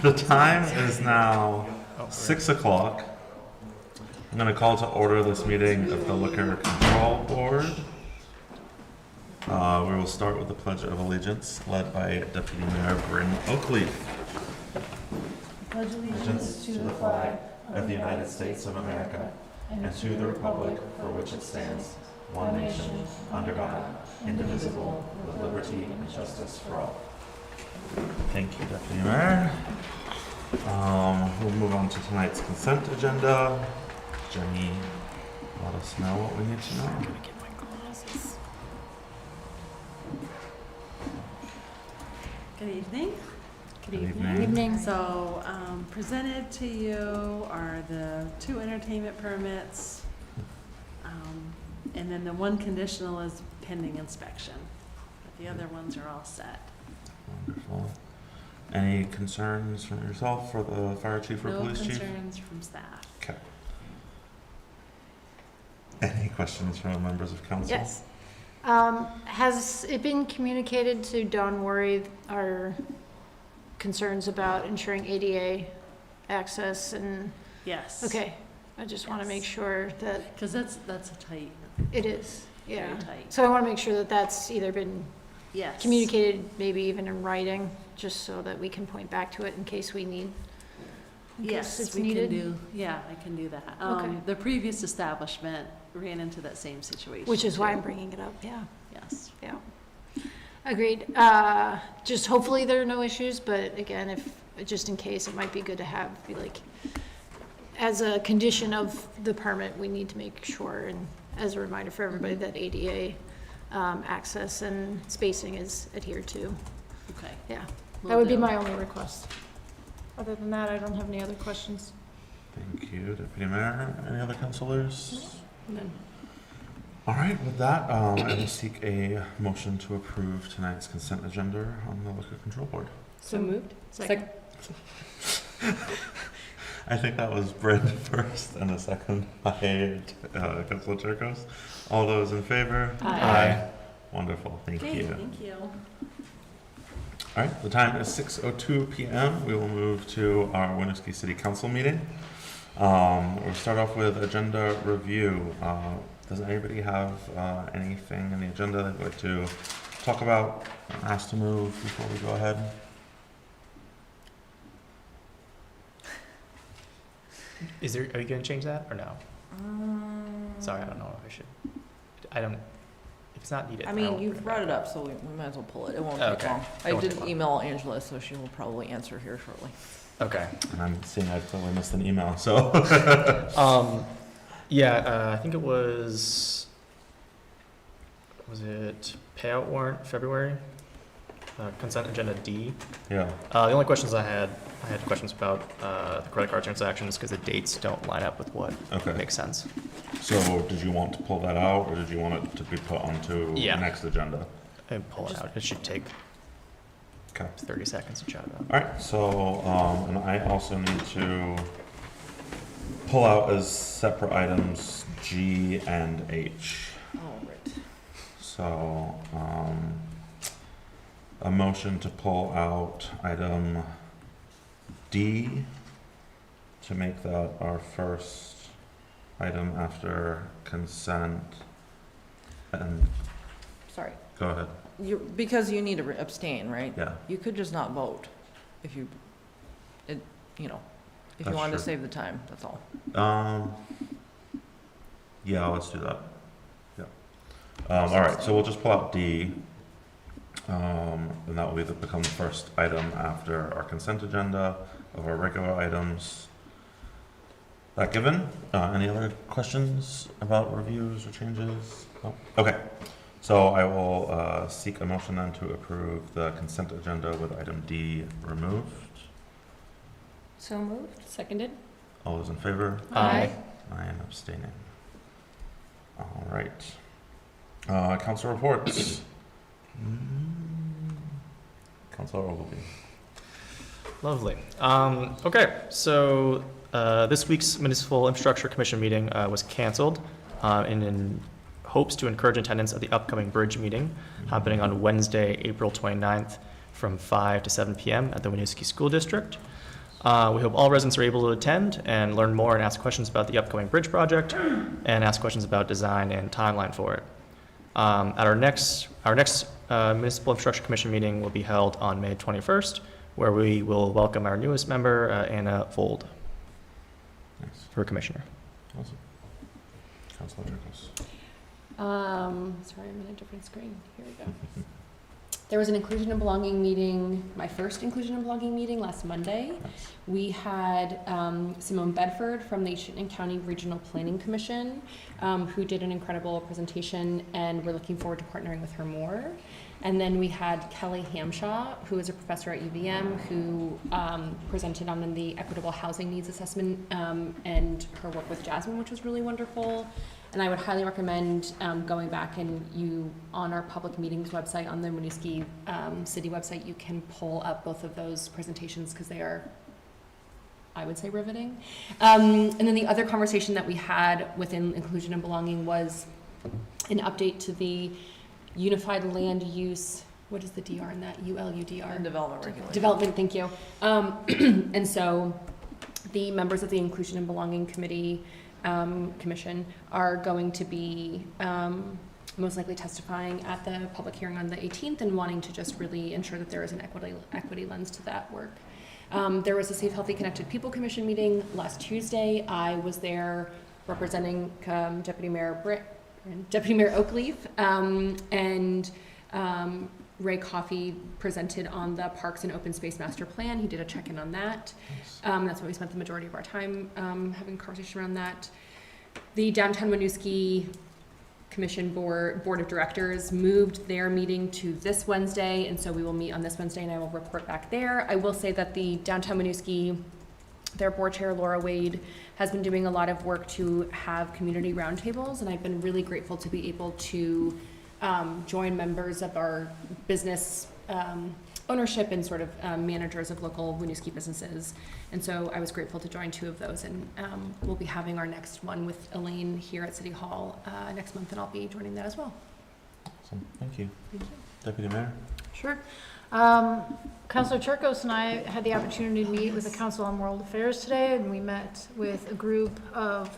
The time is now 6 o'clock. I'm going to call to order this meeting of the Liquor Control Board. We will start with the Pledge of Allegiance, led by Deputy Mayor Bryn Oakley. Pledge allegiance to the flag of the United States of America and to the republic for which it stands, one nation, under God, indivisible, with liberty and justice for all. Thank you, Deputy Mayor. We'll move on to tonight's consent agenda. Jenny, let us know what we need to know. I'm gonna get my glasses. Good evening. Good evening. So, presented to you are the 2 entertainment permits, and then the 1 conditional is pending inspection. But the other ones are all set. Wonderful. Any concerns from yourself for the fire chief or police chief? No concerns from staff. Okay. Any questions from members of council? Yes. Has it been communicated to Don Worry our concerns about ensuring ADA access and? Yes. Okay, I just want to make sure that Because that's a tight, it is, yeah. very tight. So I want to make sure that that's either been Yes. communicated, maybe even in writing, just so that we can point back to it in case we need. in case Yes, it's we needed. can do, yeah, I can do that. Okay. The previous establishment ran into that same situation. Which is why too. I'm bringing it up, yeah. Yes. Yeah, agreed. Just hopefully there are no issues, but again, if, just in case, it might be good to have, be like, as a condition of the permit, we need to make sure, and as a reminder for everybody, that ADA access and spacing is adhered to. Okay. Yeah, Will that would be do. my only request. Other than that, I don't have any other questions. Thank you, Deputy Mayor. Any other councilors? None. All right, with that, I will seek a motion to approve tonight's consent agenda on the Liquor Control Board. So moved. Second. I think that was Bryn first and a second by Councilor Turcos. All those in favor? Aye. Wonderful, thank Okay, you. thank you. All right, the time is 6:02 p.m. We will move to our Winooski City Council meeting. We'll start off with agenda review. Does anybody have anything in the agenda they'd like to talk about, ask to move before we go ahead? Are you going to change that or no? Sorry, I don't know if I should. If it's not needed. I mean, I'll you've bring brought back. it up, so we might as well pull it. It won't take Okay. long. It I won't did take long. email Angela, so she will probably answer here shortly. Okay. And I'm seeing I've totally missed an email, so. I think it was it payout warrant February? Consent agenda D. Yeah, The only questions I had questions about the credit card transactions because the dates don't line up with what okay. makes sense. So did you want to pull that out, or did you want it to be put onto Yeah. next agenda? And pull it out. It should take Okay. 30 seconds to chat about. All right, so, and I also need to pull out as separate items G and H. All right. So, a motion to pull out item D to make that our first item after consent. And, Sorry. go ahead, Because you need to abstain, right? yeah. You could just not vote if you, if you That's wanted to true. save the time, that's all. Yeah, let's do that. Yeah. All right, so we'll just pull out D. And that will become the first item after our consent agenda of our regular items. That given? Any other questions about reviews or changes? No? Okay. So I will seek a motion then to approve the consent agenda with item D removed. So moved. Seconded. All those in favor? Aye. I am abstaining. All right. Council reports. Councilor Ogilvy. Lovely. Okay, so this week's Municipal Infrastructure Commission meeting was canceled in hopes to encourage attendance at the upcoming bridge meeting happening on Wednesday, April 29th from 5 to 7 p.m. at the Winooski School District. We hope all residents are able to attend and learn more and ask questions about the upcoming bridge project and ask questions about design and timeline for it. At our next Municipal Infrastructure Commission meeting will be held on May 21st, where we will welcome our newest member, Anna Vold, Nice. for commissioner. Awesome. Councilor Jacobs. Sorry, I'm in a different screen. Here we go. There was an inclusion and belonging meeting, my first inclusion and belonging meeting last Monday. We had Simone Bedford from the Chittenden County Regional Planning Commission, who did an incredible presentation, and we're looking forward to partnering with her more. And then we had Kelly Hamshaw, who is a professor at UVM, who presented on the equitable housing needs assessment and her work with Jasmine, which was really wonderful. And I would highly recommend going back and on our public meetings website, on the Winooski city website, you can pull up both of those presentations because they are, I would say, riveting. And then the other conversation that we had within inclusion and belonging was an update to the Unified Land Use, what is the DR in that? ULUDR? And development regulation. Development, thank you. And so the members of the Inclusion and Belonging Committee Commission are going to be most likely testifying at the public hearing on the 18th and wanting to just really ensure that there is an equity lens to that work. There was a Safe, Healthy, Connected People Commission meeting last Tuesday. I was there representing Deputy Mayor Oakleaf, and Ray Coffey presented on the Parks and Open Space Master Plan. He did a check-in on that. That's why we spent the majority of our time having a conversation around that. The Downtown Winooski Commission Board of Directors moved their meeting to this Wednesday, and so we will meet on this Wednesday, and I will report back there. I will say that the Downtown Winooski, their board chair, Laura Wade, has been doing a lot of work to have community roundtables, and I've been really grateful to be able to join members of our business ownership and sort of managers of local Winooski businesses. And so I was grateful to join 2 of those, and we'll be having our next one with Elaine here at City Hall next month, and I'll be joining that as well. Awesome. Thank you. Thank you. Deputy Mayor. Sure. Councilor Chirkos and I had the opportunity to meet with the Council on World Affairs today, and we met with a group of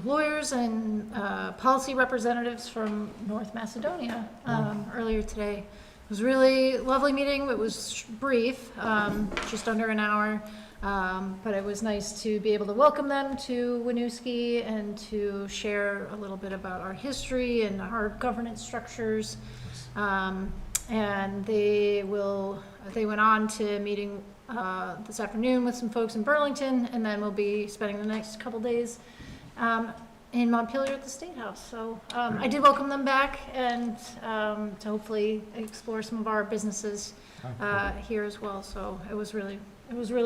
lawyers and policy representatives from North Macedonia earlier today. It was a really lovely meeting. It was brief, just under an hour, but it was nice to be able to welcome them to Winooski and to share a little bit about our history and our governance structures. And they went on to meeting this afternoon with some folks in Burlington, and then we'll be spending the next couple days in Montpelier at the State House. So I did welcome them back, and to hopefully explore some of our businesses here as well. So it was really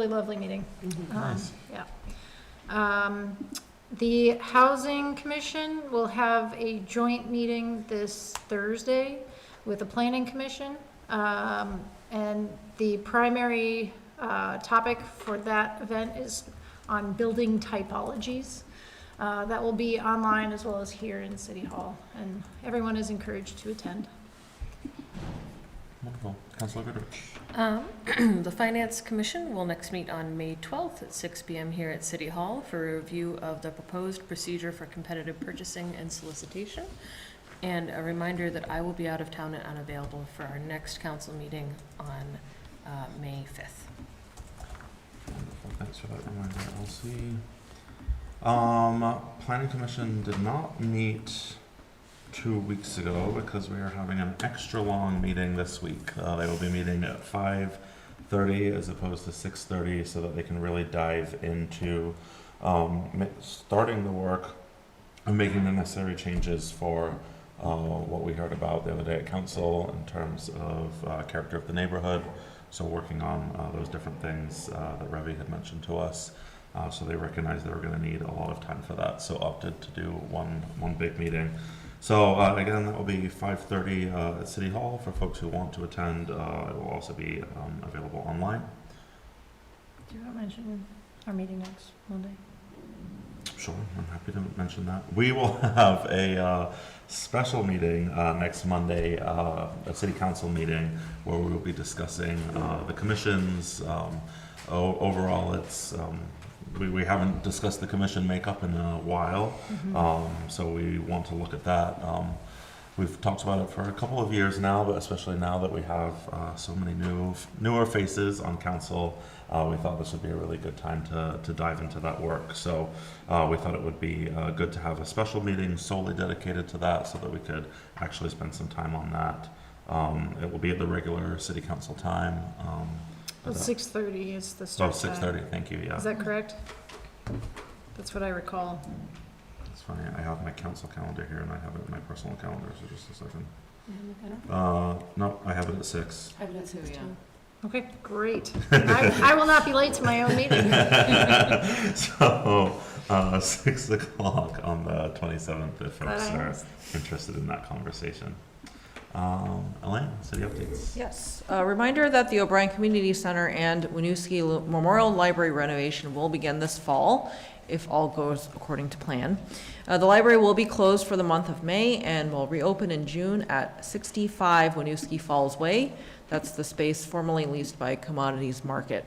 lovely meeting. Nice. Yeah. The Housing Commission will have a joint meeting this Thursday with the Planning Commission, and the primary topic for that event is on building typologies. That will be online as well as here in City Hall, and everyone is encouraged to attend. Wonderful. Councilor Goodrich. The Finance Commission will next meet on May 12th at 6 p.m. here at City Hall for a review of the proposed procedure for competitive purchasing and solicitation. And a reminder that I will be out of town and unavailable for our next council meeting on May 5th. Wonderful. Thanks for that reminder, Elsie. Planning Commission did not meet 2 weeks ago because we are having an extra long meeting this week. They will be meeting at 5:30 as opposed to 6:30 so that they can really dive into starting the work and making the necessary changes for what we heard about the other day at council in terms of character of the neighborhood. So working on those different things that Revi had mentioned to us. So they recognized they were going to need a lot of time for that, so opted to do one big meeting. So again, that will be 5:30 at City Hall for folks who want to attend. It will also be available online. Do you want to mention our meeting next Monday? Sure, I'm happy to mention that. We will have a special meeting next Monday, a city council meeting, where we will be discussing the commissions. Overall, it's we haven't discussed the commission makeup in a while, so we want to look at that. We've talked about it for a couple of years now, but especially now that we have so many newer faces on council, we thought this would be a really good time to dive into that work. So we thought it would be good to have a special meeting solely dedicated to that, so that we could actually spend some time on that. It will be at the regular city council time. Well, 6:30 is the Oh, start time. 6:30, thank you, yeah. Is that correct? That's what I recall. It's funny, I have my council calendar here and I have it in my personal calendar, so just a second. No, I have it at 6. I would too, yeah. Okay, great. I will not be late to my own meeting. So, 6 o'clock on the 27th, if Glad folks I are asked. interested in that conversation. Elaine, city updates. Yes, a reminder that the O'Brien Community Center and Winooski Memorial Library renovation will begin this fall, if all goes according to plan. The library will be closed for the month of May and will reopen in June at 65 Winooski Falls Way. That's the space formerly leased by Commodities Market.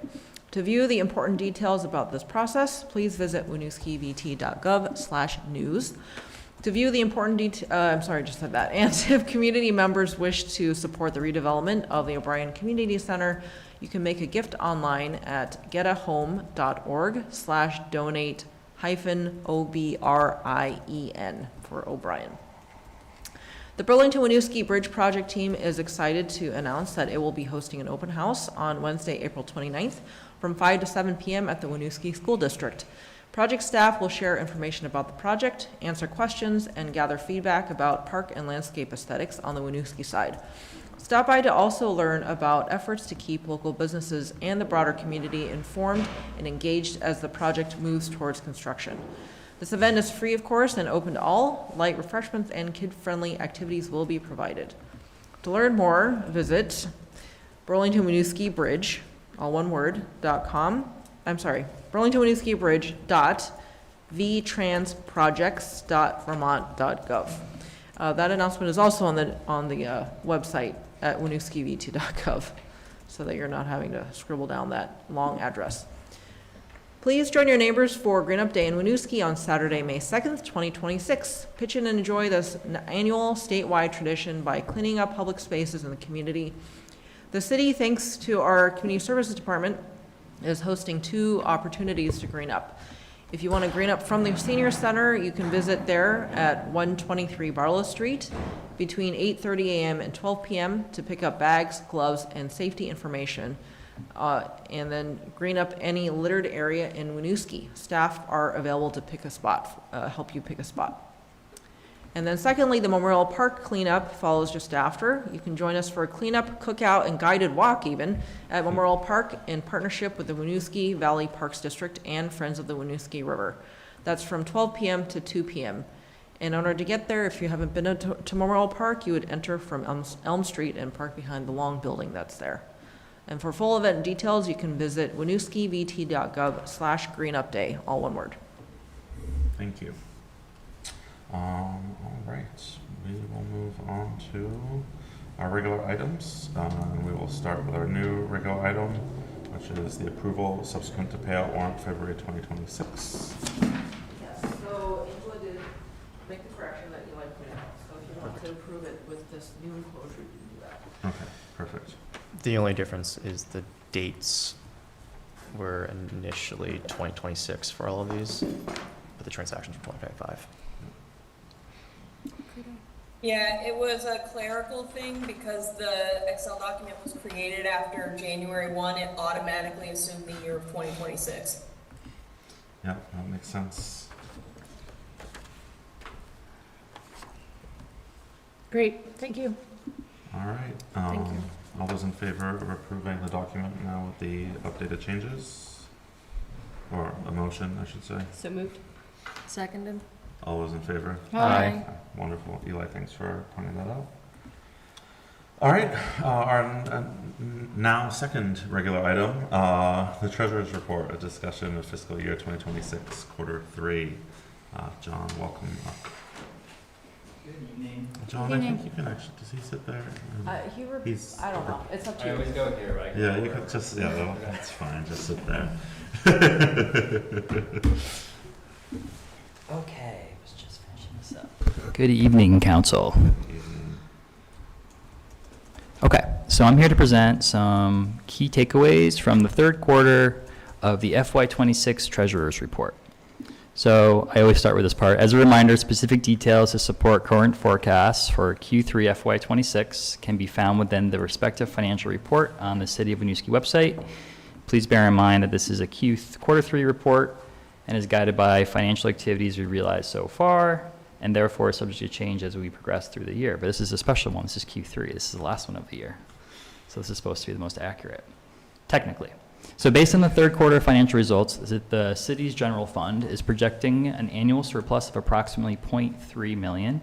To view the important details about this process, please visit winooskivt.gov/news. To view the important and if community members wish to support the redevelopment of the O'Brien Community Center, you can make a gift online at getahome.org/donate-OBRIEN for O'Brien. The Burlington Winooski Bridge Project team is excited to announce that it will be hosting an open house on Wednesday, April 29th from 5 to 7 p.m. at the Winooski School District. Project staff will share information about the project, answer questions, and gather feedback about park and landscape aesthetics on the Winooski side. Stop by to also learn about efforts to keep local businesses and the broader community informed and engaged as the project moves towards construction. This event is free, of course, and open to all. Light refreshments and kid-friendly activities will be provided. To learn more, visit Burlington Winooski Bridge, all one word, .com. Burlington Winooski Bridge.vtransprojects.vermont.gov. That announcement is also on the website at winooskivt.gov, so that you're not having to scribble down that long address. Please join your neighbors for Green Up Day in Winooski on Saturday, May 2nd, 2026. Pitch in and enjoy this annual statewide tradition by cleaning up public spaces in the community. The city, thanks to our Community Services Department, is hosting 2 opportunities to green up. If you want to green up from the Senior Center, you can visit there at 123 Barlow Street between 8:30 a.m. and 12 p.m. to pick up bags, gloves, and safety information. And then green up any littered area in Winooski. Staff are available to pick a spot, help you pick a spot. And then secondly, the Memorial Park cleanup follows just after. You can join us for a cleanup, cookout, and guided walk even at Memorial Park in partnership with the Winooski Valley Parks District and Friends of the Winooski River. That's from 12 p.m. to 2 p.m. In order to get there, if you haven't been to Memorial Park, you would enter from Elm Street and park behind the long building that's there. And for full event details, you can visit winooskivt.gov/greenupday, all one word. Thank you. All right, we will move on to our regular items. We will start with our new regular item, which is the approval subsequent to payout warrant February 2026. Yes, so Angela did make the correction that Eli pointed out. So if you want to approve it with this new enclosure, you can do that. Okay, perfect. The only difference is the dates were initially 2026 for all of these, but the transactions were 2025. Yeah, it was a clerical thing because the Excel document was created after January 1. It automatically assumed the year of 2026. Yeah, that makes sense. Great, thank you. All right. Thank you. All those in favor of approving the document now with the updated changes? Or a motion, I should say. So moved. Seconded? All those in favor? Aye. Wonderful. Eli, thanks for pointing that out. All right, now second regular item, the treasurer's report, a discussion of fiscal year 2026, quarter three. John, welcome up. Good evening. John, I think you can actually, does he sit there? He's- I don't know, it's up to I you. always go here, but I can Yeah, you go can over. just, yeah, no, that's fine, just sit there. Okay, I was just finishing this up. Good evening, council. Okay, so I'm here to present some key takeaways from the third quarter of the FY26 Treasurer's Report. So I always start with this part. As a reminder, specific details to support current forecasts for Q3 FY26 can be found within the respective financial report on the City of Winooski website. Please bear in mind that this is a quarter three report and is guided by financial activities we realized so far, and therefore is subject to change as we progress through the year. But this is a special one. This is Q3. This is the last one of the year. So this is supposed to be the most accurate, technically. So based on the third quarter financial results, the city's general fund is projecting an annual surplus of approximately 0.3 million,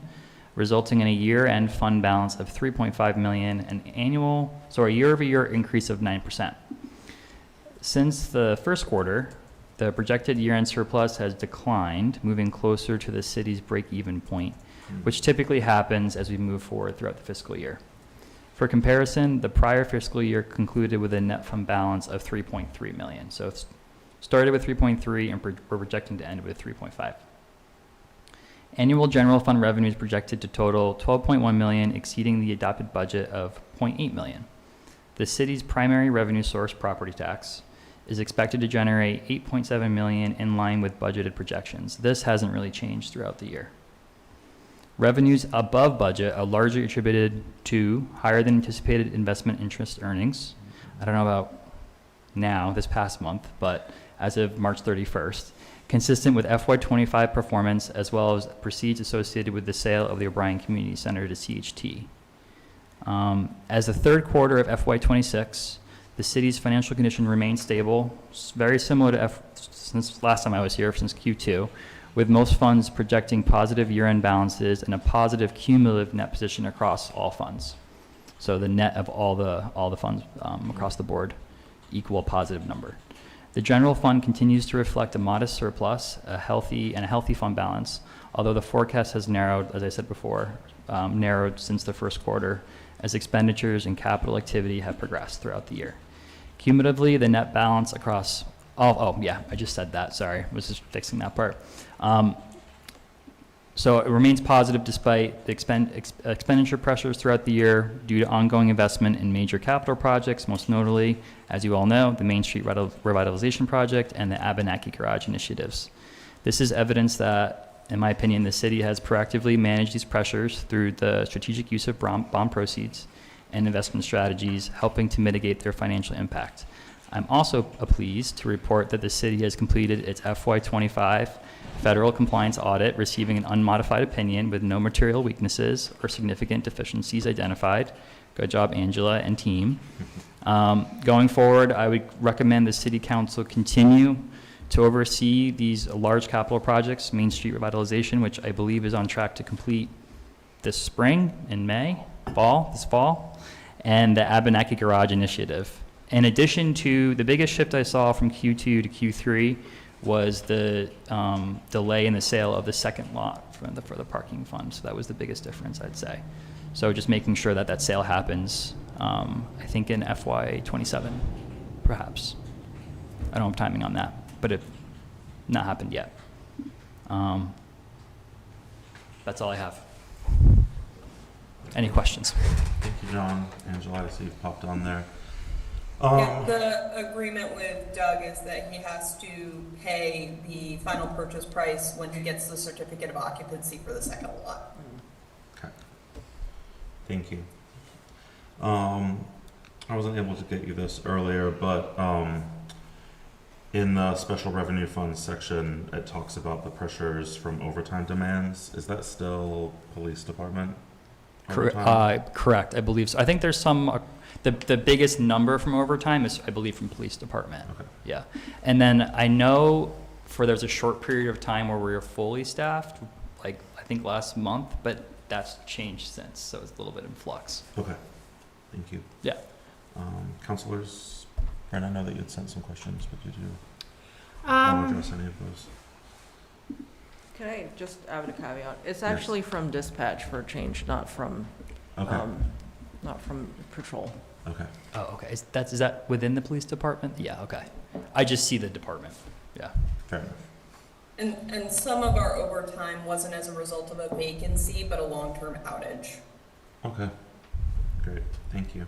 resulting in a year-end fund balance of 3.5 million, a year-over-year increase of 9%. Since the first quarter, the projected year-end surplus has declined, moving closer to the city's break-even point, which typically happens as we move forward throughout the fiscal year. For comparison, the prior fiscal year concluded with a net fund balance of 3.3 million. So it's started with 3.3 and we're projecting to end with 3.5. Annual general fund revenue is projected to total 12.1 million, exceeding the adopted budget of 0.8 million. The city's primary revenue source, property tax, is expected to generate 8.7 million in line with budgeted projections. This hasn't really changed throughout the year. Revenues above budget are largely attributed to higher than anticipated investment interest earnings. I don't know about now, this past month, but as of March 31st, consistent with FY25 performance as well as proceeds associated with the sale of the O'Brien Community Center to CHT. As the third quarter of FY26, the city's financial condition remains stable, very similar to since last time I was here, since Q2, with most funds projecting positive year-end balances and a positive cumulative net position across all funds. So the net of all the funds across the board equal a positive number. The general fund continues to reflect a modest surplus, a healthy fund balance, although the forecast has narrowed, as I said before, narrowed since the first quarter as expenditures and capital activity have progressed throughout the year. Cumulatively, the net balance across I just said that, sorry, I was just fixing that part. So it remains positive despite the expenditure pressures throughout the year due to ongoing investment in major capital projects, most notably, as you all know, the Main Street Revitalization Project and the Abenaki Garage initiatives. This is evidence that, in my opinion, the city has proactively managed these pressures through the strategic use of bond proceeds and investment strategies, helping to mitigate their financial impact. I'm also pleased to report that the city has completed its FY25 federal compliance audit, receiving an unmodified opinion with no material weaknesses or significant deficiencies identified. Good job, Angela and team. Going forward, I would recommend the City Council continue to oversee these large capital projects, Main Street Revitalization, which I believe is on track to complete this spring, in this fall, and the Abenaki Garage initiative. In addition to the biggest shift I saw from Q2 to Q3 was the delay in the sale of the second lot for the parking fund. So that was the biggest difference, I'd say. So just making sure that sale happens, I think in FY27, perhaps. I don't have timing on that, but it not happened yet. That's all I have. Any questions? Thank you, John. Angela, I see you've popped on there. Yeah, the agreement with Doug is that he has to pay the final purchase price when he gets the certificate of occupancy for the second lot. Okay. Thank you. I wasn't able to get you this earlier, but in the special revenue funds section, it talks about the pressures from overtime demands. Is that still police department? Correct, I believe so. I think there's some, the biggest number from overtime is, I believe, from police department. Okay. Yeah. And then I know there's a short period of time where we were fully staffed, like I think last month, but that's changed since, so it's a little bit in flux. Okay. Thank you. Yeah. Counselors, Brent, I know that you had sent some questions, but did you want to address any of those? Can I just add a caveat? It's Yes. actually from dispatch for a change, not from, Okay, not from patrol. okay. Oh, okay. Is that within the police department? Yeah, okay. I just see the department. Yeah. Fair enough. And some of our overtime wasn't as a result of a vacancy, but a long-term outage. Okay, great, thank you.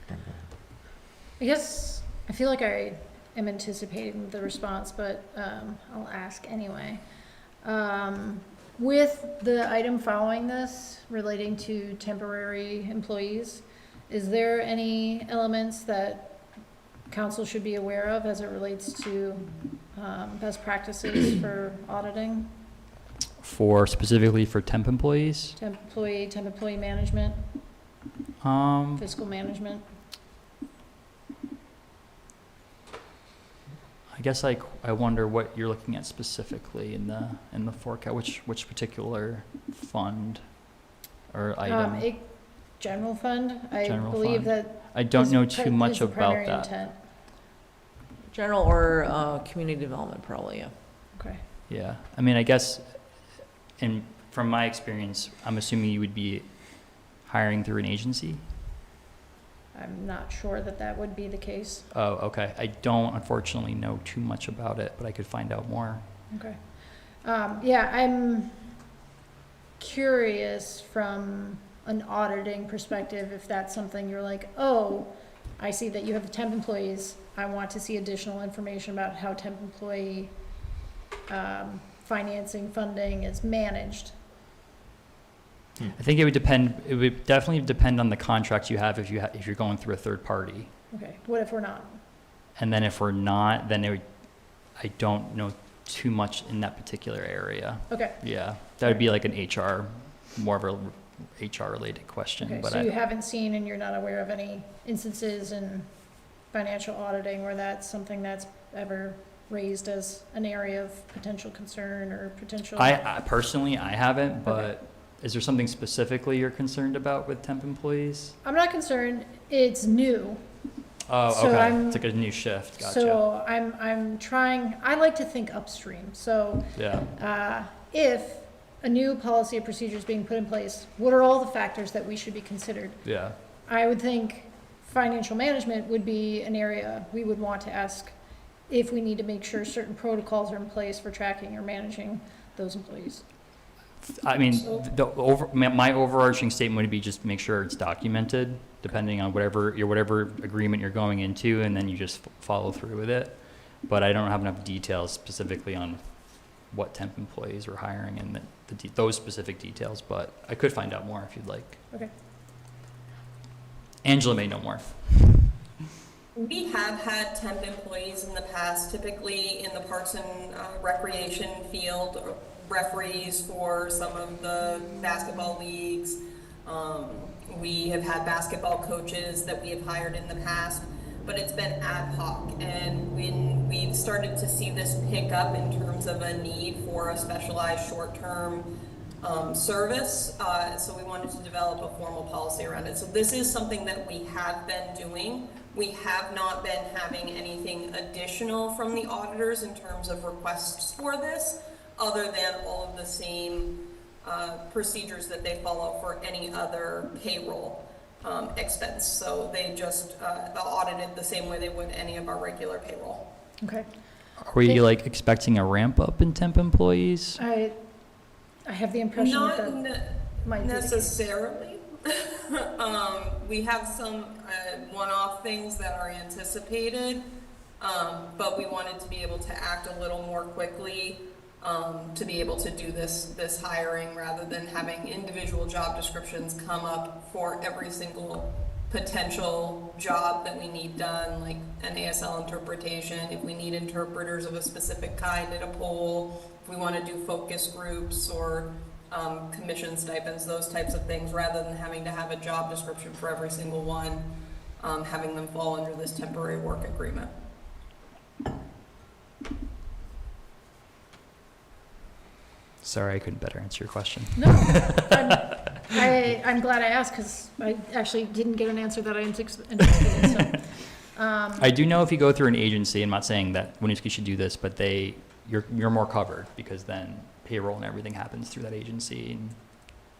Brenda. I guess, I feel like I am anticipating the response, but I'll ask anyway. With the item following this relating to temporary employees, is there any elements that council should be aware of as it relates to best practices for auditing, Specifically for temp employees? temp employee management, Um, fiscal management? I guess I wonder what you're looking at specifically in the forecast, which particular fund or item? General fund, I General believe fund. that. I don't is know pri- too much is the about primary that. intent. General or community development, probably, yeah. Okay. Yeah, I mean, I guess, and from my experience, I'm assuming you would be hiring through an agency? I'm not sure that that would be the case. Oh, okay. I don't unfortunately know too much about it, but I could find out more. Okay. Yeah, I'm curious from an auditing perspective if that's something you're like, oh, I see that you have temp employees. I want to see additional information about how temp employee financing, funding is managed. I think it would depend, it would definitely depend on the contracts you have if you're going through a third party. Okay, what if we're not? And then if we're not, then I don't know too much in that particular area. Okay, Yeah, that would be like an HR, more of a HR related question, okay, but so you haven't seen and you're not aware of any instances in financial auditing where that's something that's ever raised as an area of potential concern or potential? I personally, I haven't, but is there something specifically you're concerned about with temp employees? I'm not concerned, it's new. Oh, So okay, I'm- it's like a new shift, gotcha. So I'm trying, I like to think upstream, so Yeah, if a new policy or procedure is being put in place, what are all the factors that we should be considered? yeah, I would think financial management would be an area we would want to ask if we need to make sure certain protocols are in place for tracking or managing those employees. I mean, So- my overarching statement would be just make sure it's documented, depending on whatever agreement you're going into, and then you just follow through with it. But I don't have enough details specifically on what temp employees we're hiring and those specific details, but I could find out more if you'd like. Okay. Angela may know more. We have had temp employees in the past, typically in the Parks and Recreation field, referees for some of the basketball leagues. We have had basketball coaches that we have hired in the past, but it's been ad hoc. And when we've started to see this pick up in terms of a need for a specialized short-term service, so we wanted to develop a formal policy around it. So this is something that we have been doing. We have not been having anything additional from the auditors in terms of requests for this, other than all of the same procedures that they follow for any other payroll expense. So they just audited the same way they would any of our regular payroll. Okay. Are we like expecting a ramp up in temp employees? I have the impression Not that might be the case. necessarily. We have some one-off things that are anticipated, but we wanted to be able to act a little more quickly to be able to do this hiring rather than having individual job descriptions come up for every single potential job that we need done, like an ASL interpretation, if we need interpreters of a specific kind at a poll, if we want to do focus groups or commission stipends, those types of things, rather than having to have a job description for every single one, having them fall under this temporary work agreement. Sorry, I couldn't better answer your question. No, I'm glad I asked, because I actually didn't get an answer that I anticipated, so. I do know if you go through an agency, I'm not saying that Winooski should do this, but you're more covered, because then payroll and everything happens through that agency and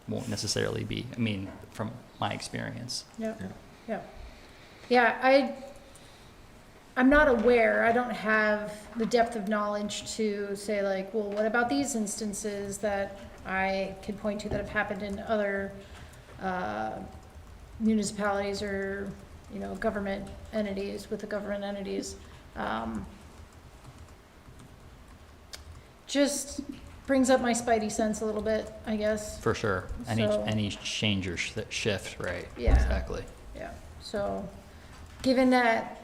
won't necessarily be, I mean, from my experience. Yeah, I'm not aware, I don't have the depth of knowledge to say like, well, what about these instances that I could point to that have happened in other municipalities or, government entities, with the government entities. Just brings up my spidey sense a little bit, I guess. For sure. Any So- any change or shift, right? Yeah. Exactly. Yeah, so, given that,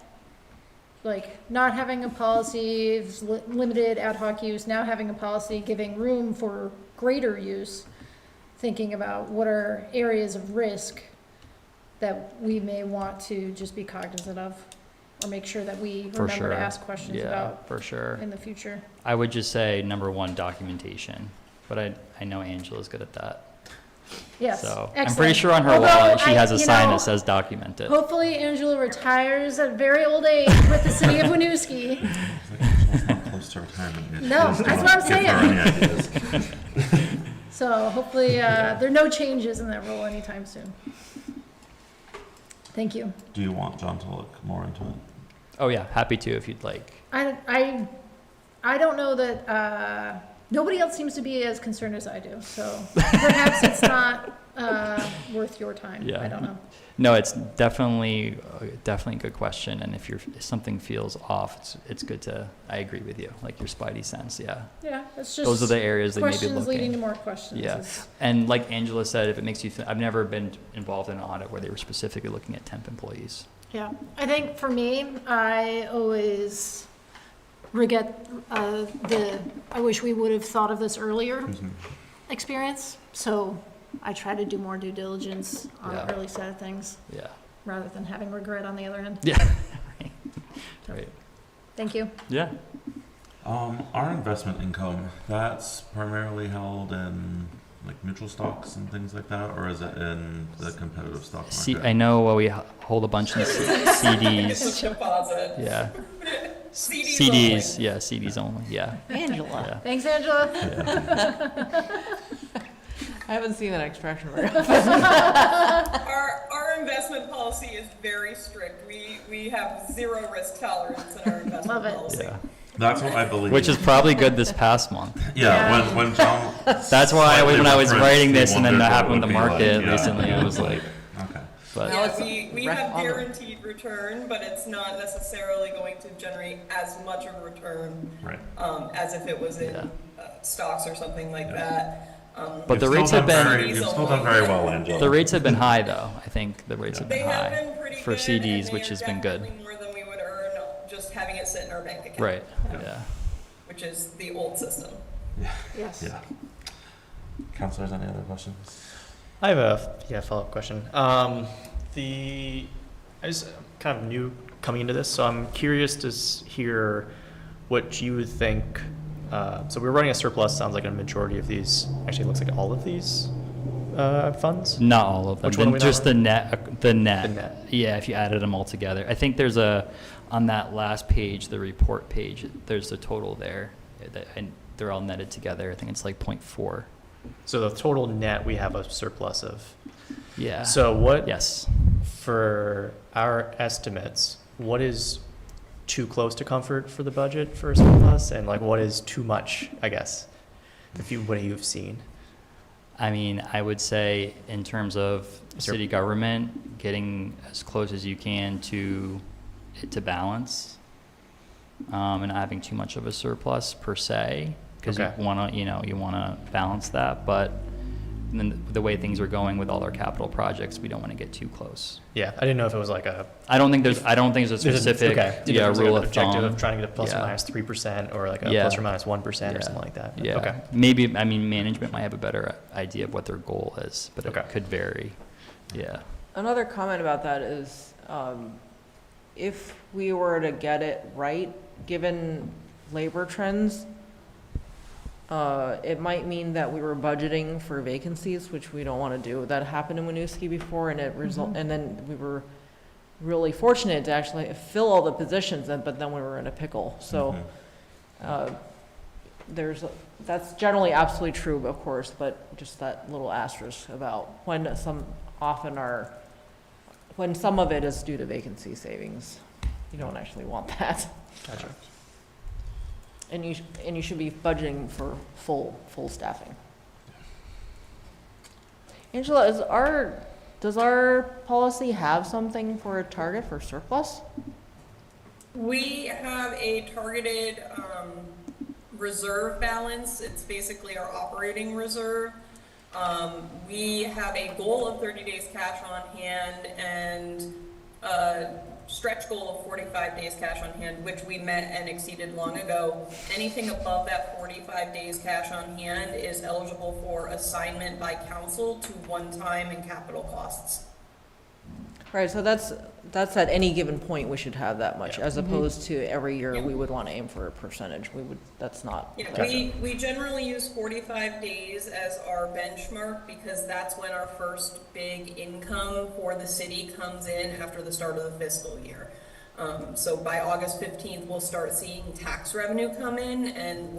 like, not having a policy, of limited ad hoc use, now having a policy giving room for greater use, thinking about what are areas of risk that we may want to just be cognizant of, or make sure that we For remember sure. to ask questions Yeah, about for sure. in the future. I would just say number one, documentation, but I know Angela's good at that. Yes, So I'm excellent. pretty sure on her Although wallet, she I- has a you sign know, that says document it. Hopefully Angela retires at a very old age with the city of Winooski. It's not close to retirement yet. No, Just that's don't what I'm give her any ideas. So hopefully, there are no changes in that role anytime soon. Thank you. Do you want John to look more into it? Oh yeah, happy to if you'd like. I don't know that, nobody else seems to be as concerned as I do, so perhaps it's not, worth your time. Yeah. I don't know. No, it's definitely a good question, and if something feels off, it's good to. I agree with you, like your spidey sense. Yeah, Yeah, it's just. those are the areas they may be Questions leading to looking. more questions. Yeah. is- And like Angela said, if it makes you, I've never been involved in an audit where they were specifically looking at temp employees. Yeah, I think for me, I always regret, I wish we would have thought of this earlier experience, so I try to do more due diligence on the Yeah. early side of things, Yeah. rather than having regret on the other end. Yeah. Right. Thank you. Yeah. Our investment income, that's primarily held in like mutual stocks and things like that, or is it in the competitive stock market? See, I know we hold a bunch in CDs. It's a deposit. Yeah. CDs Yeah, CDs only. Yeah. Angela. Thanks, Angela. I haven't seen that expression very often. Our investment policy is very strict. We have zero risk tolerance in our investment Love it. policy. Yeah. That's what I believe. Which is probably good this past month. Yeah, when John. That's why slightly when I was referenced, writing we this and then wondered that what happened it with the would be like. market Yeah. recently, it was like, Okay. but Now Yeah, it's we rec have on the- guaranteed return, but it's not necessarily going to generate as much of a return Right. as if it was in Yeah. stocks or something like that. But the You've rates still have done been- very- You've still done very well, Angela. the rates have been high though. I think the rates have They been have high been pretty for good, CDs, and which they has are been good. definitely more than we would earn just having it sit in our bank account. Right. Yeah. Which is the old system. Yes. Yeah. Counselors, any other questions? I have a follow-up question. I was kind of new coming into this, so I'm curious to hear what you would think. So we're running a surplus. Sounds like a majority of these. Actually, it looks like all of these funds. Not all of them. Which one are we not Just the net. The net. The net. Yeah, if you added them all together. I think there's on that last page, the report page, there's a total there. And they're all netted together. I think it's like 0.4. So the total net, we have a surplus of. Yeah. So what? Yes. For our estimates, what is too close to comfort for the budget for a surplus, and like what is too much? I guess, what you've seen. I mean, I would say in terms of Sure. city government, getting as close as you can to balance, and not having too much of a surplus per se, because Okay. you want to balance that. But then the way things are going with all our capital projects, we don't want to get too close. Yeah, I didn't know if it was like a I don't think there's a specific rule of objective thumb. of trying to get plus or Yeah. minus 3% or like a Yeah. plus or minus 1% or Yeah. something like that. Yeah. Okay. Maybe, I mean, management might have a better idea of what their goal is, but Okay. it could vary. Yeah. Another comment about that is, if we were to get it right, given labor trends, It might mean that we were budgeting for vacancies, which we don't want to do. That happened in Winooski before, and and then we were really fortunate to actually fill all the positions, but then we were in a pickle. So that's generally absolutely true, of course, but just that little asterisk about when some of it is due to vacancy savings. You don't actually want that. Gotcha. And you should be budgeting for full staffing. Angela, does our policy have something for a target for surplus? We have a targeted reserve balance. It's basically our operating reserve. We have a goal of 30 days cash on hand and a stretch goal of 45 days cash on hand, which we met and exceeded long ago. Anything above that 45 days cash on hand is eligible for assignment by council to one-time and capital costs. Right, so that's at any given point we should have that much, as opposed to every year Yeah. we would want to aim for a percentage. That's not. Yeah, we generally use 45 days as our benchmark because that's when our first big income for the city comes in after the start of the fiscal year. So by August 15th, we'll start seeing tax revenue come in, and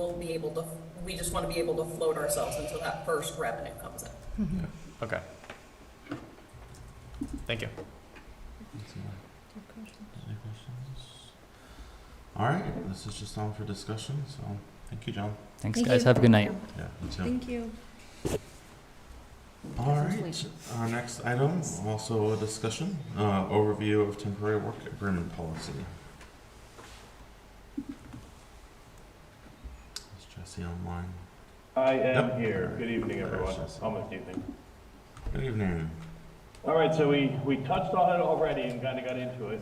we just want to be able to float ourselves until that first revenue comes in. Okay. Thank you. Any questions? All right, this is just on for discussion, so thank you, John. Thanks, guys. Have a good night. Yeah, you too. Thank you. All right, our next item, also a discussion, overview of temporary work agreement policy. Is Jesse online? I am Yep. here. Good evening, There everyone. she is. Almost evening. Good evening. All right, so we touched on it already and kind of got into it,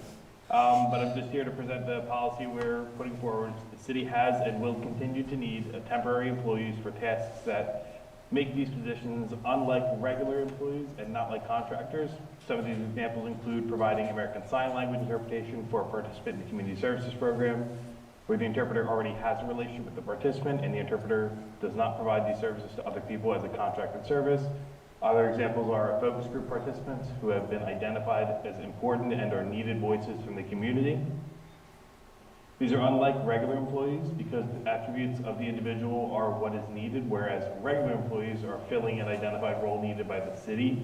but I'm just here to present the policy we're putting forward. The city has and will continue to need temporary employees for tasks that make these positions unlike regular employees and not like contractors. Some of these examples include providing American Sign Language interpretation for a participant in the community services program, where the interpreter already has a relationship with the participant and the interpreter does not provide these services to other people as a contracted service. Other examples are focus group participants who have been identified as important and are needed voices from the community. These are unlike regular employees because the attributes of the individual are what is needed, whereas regular employees are filling an identified role needed by the city.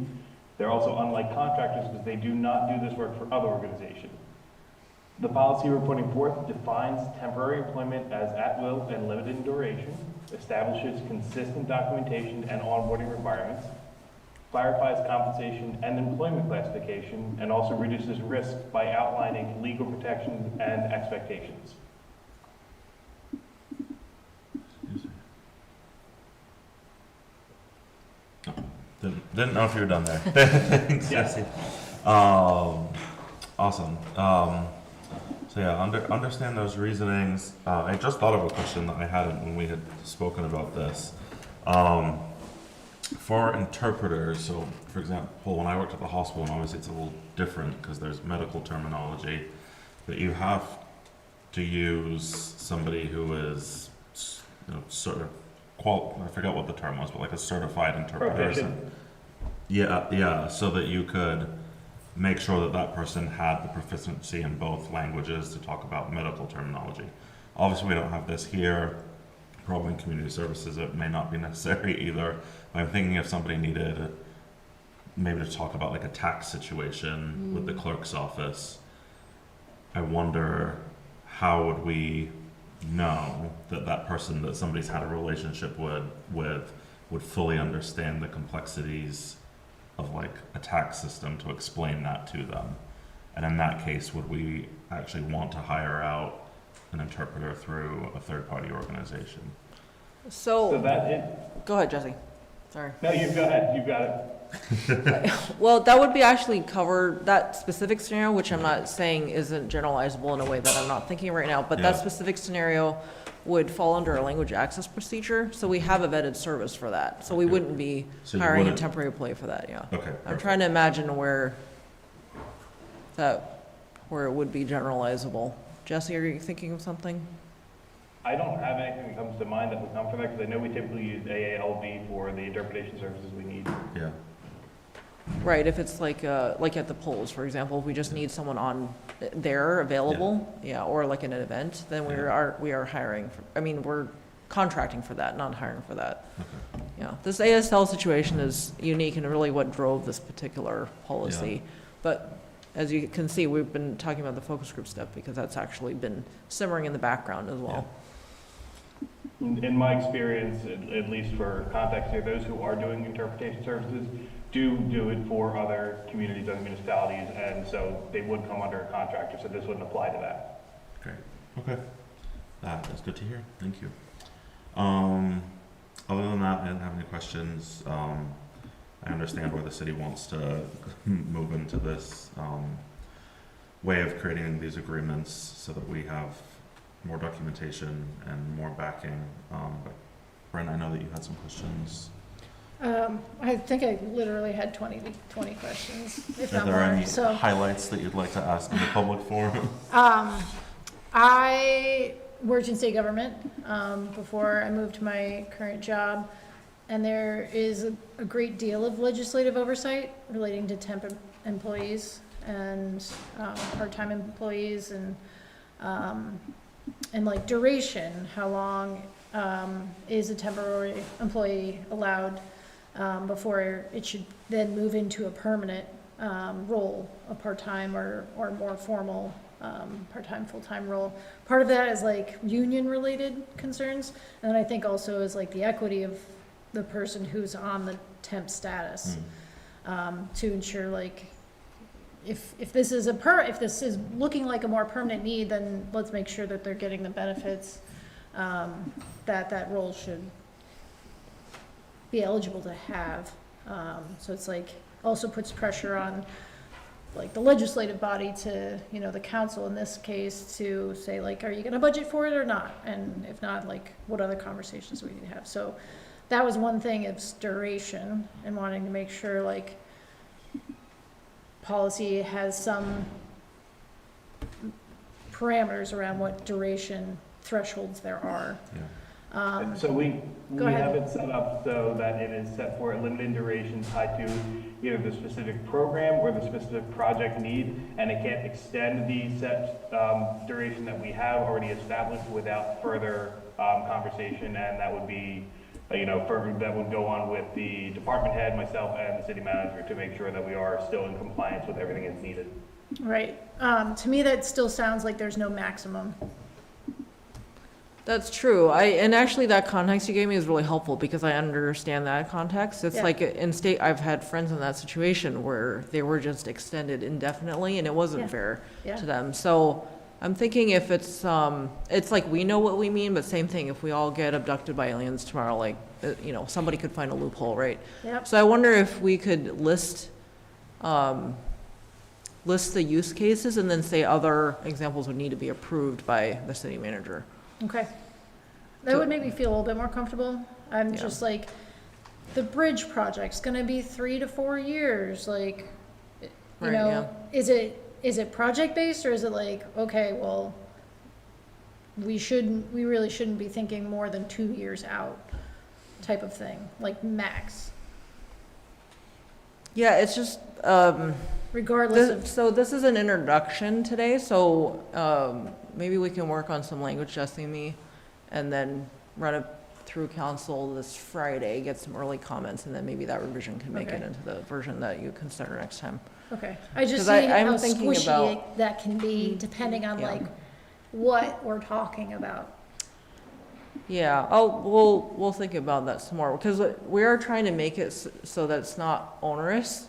They're also unlike contractors because they do not do this work for other organizations. The policy we're putting forth defines temporary employment as at will and limited in duration, establishes consistent documentation and onboarding requirements, clarifies compensation and employment classification, and also reduces risk by outlining legal protections and expectations. Excuse me. Oh, didn't know if you were done there. Thanks, Jesse. Awesome. So yeah, understand those reasonings. I just thought of a question that I hadn't when we had spoken about this. For interpreters, so for example, when I worked at the hospital, and obviously it's a little different because there's medical terminology, but you have to use somebody who is, sort of I forget what the term was, but like a certified interpreter. Proficient. Yeah, so that you could make sure that that person had the proficiency in both languages to talk about medical terminology. Obviously, we don't have this here. Probably in community services, it may not be necessary either. I'm thinking if somebody needed maybe to talk about like a tax situation with the clerk's office, I wonder how would we know that that person that somebody's had a relationship with would fully understand the complexities of like a tax system to explain that to them. And in that case, would we actually want to hire out an interpreter through a third-party organization? So So, that it, go ahead, Jesse. Sorry. no, you go ahead, you got it. Well, that would be actually covered, that specific scenario, which I'm not saying isn't generalizable in a way that I'm not thinking right now, but that Yeah. specific scenario would fall under a language access procedure, so we have a vetted service for that. So we Okay. wouldn't be So you hiring a wouldn't- temporary employee for that, yeah. Okay. I'm perfect. trying to imagine where it would be generalizable. Jesse, are you thinking of something? I don't have anything that comes to mind that would come from that, because I know we typically use AALV for the interpretation services we need. Yeah, Right, if it's like at the polls, for example, if we just need someone on there available, yeah, or like in an event, then we are hiring, we're contracting for that, not hiring for that. okay. Yeah, this ASL situation is unique and really what drove this particular policy. But as you can see, we've been talking about the focus group stuff because that's actually been simmering in the background as well. In my experience, at least for context here, those who are doing interpretation services do it for other communities, other municipalities, and so they would come under a contractor, so this wouldn't apply to that. Great, okay. That's good to hear, thank you. Other than that, I didn't have any questions. I understand where the city wants to move into this way of creating these agreements so that we have more documentation and more backing. But Bren, I know that you had some questions. I think I literally had 20 questions, if Are not there more. any So, highlights that you'd like to ask in the public forum? I worked in state government before I moved to my current job, and there is a great deal of legislative oversight relating to temp employees and part-time employees and like duration. How long is a temporary employee allowed before it should then move into a permanent role, a part-time or more formal part-time, full-time role. Part of that is like union-related concerns, and then I think also is like the equity of the person who's on the temp status, to ensure like if this is if this is looking like a more permanent need, then let's make sure that they're getting the benefits that role should be eligible to have. So it's like also puts pressure on like the legislative body to, the council in this case, to say like, are you gonna budget for it or not? And if not, like what other conversations we need to have. So that was one thing, it's duration and wanting to make sure like policy has some parameters around what duration thresholds there are. And so we Go ahead. have it set up so that it is set for a limited duration tied to either the specific program or the specific project need, and it can't extend the set duration that we have already established without further conversation, and that would be, that would go on with the department head, myself, and the city manager to make sure that we are still in compliance with everything that's needed. Right. To me, that still sounds like there's no maximum. That's true. And actually that context you gave me is really helpful because I understand that context. It's Yeah. like in state, I've had friends in that situation where they were just extended indefinitely and it wasn't Yeah. fair Yeah. to them. So I'm thinking if it's like we know what we mean, but same thing, if we all get abducted by aliens tomorrow, like, somebody could find a loophole, right? Yep. So I wonder if we could list the use cases and then say other examples would need to be approved by the city manager. Okay. That would make me feel a little bit more comfortable. I'm Yeah. just like, the bridge project's gonna be 3 to 4 years, like, Right, yeah. is it project-based or is it like, okay, well, we really shouldn't be thinking more than 2 years out type of thing, like max, Yeah, it's just, regardless of, so this is an introduction today, so maybe we can work on some language testing me and then run it through council this Friday, get some early comments, and then maybe that revision can make it Okay. into the version that you consider next time. okay. I just 'Cause see I'm how thinking squishy about- that can be depending on Yeah. like what we're talking about. Yeah, we'll think about that some more, because we are trying to make it so that it's not onerous.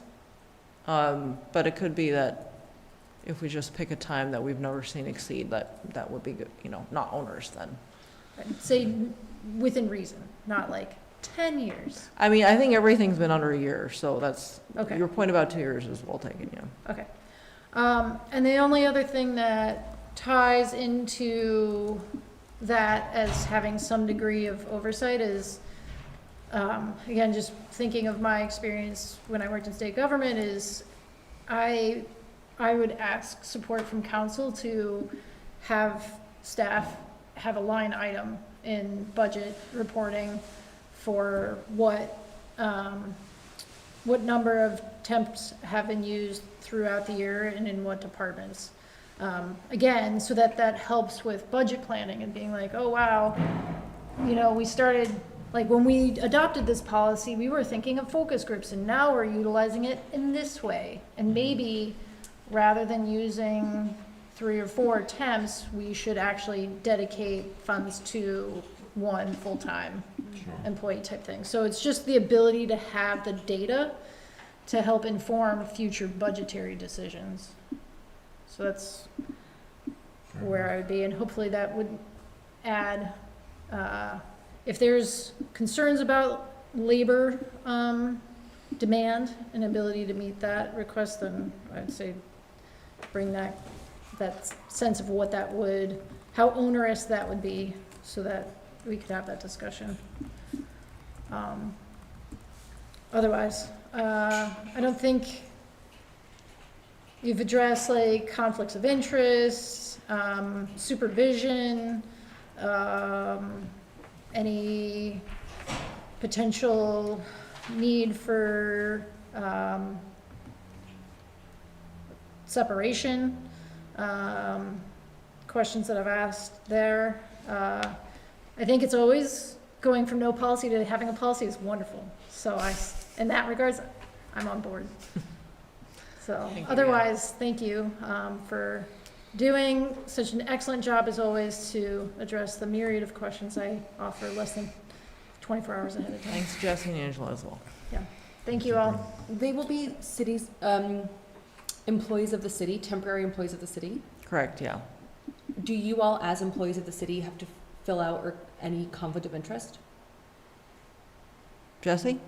But it could be that if we just pick a time that we've never seen exceed, that would be good, not onerous then. Say within reason, not like 10 years. I mean, I think everything's been under a year, so that's, Okay. your point about 2 years is well taken, yeah. Okay. And the only other thing that ties into that as having some degree of oversight is, again, just thinking of my experience when I worked in state government, is I would ask support from council to have staff have a line item in budget reporting for what number of temps have been used throughout the year and in what departments. Again, so that helps with budget planning and being like, oh, wow, we started, like, when we adopted this policy, we were thinking of focus groups, and now we're utilizing it in this way. And maybe, rather than using 3 or 4 temps, we should actually dedicate funds to one full-time employee type thing. So it's just the ability to have the data to help inform future budgetary decisions. So that's where I would be, and hopefully that would add, if there's concerns about labor demand and ability to meet that request, then I'd say bring that sense of what that would, how onerous that would be, so that we could have that discussion. Otherwise, I don't think you've addressed like conflicts of interest, supervision, any potential need for separation, questions that I've asked there. I think it's always going from no policy to having a policy is wonderful. So in that regards, I'm on board. So otherwise, thank you for doing such an excellent job as always to address the myriad of questions I offer less than 24 hours ahead of time. Thanks, Jesse and Angela, as well. Yeah, thank you all. They will be cities, employees of the city, temporary employees of the city. Correct, yeah. Do you all, as employees of the city, have to fill out any conflict of interest? Jesse?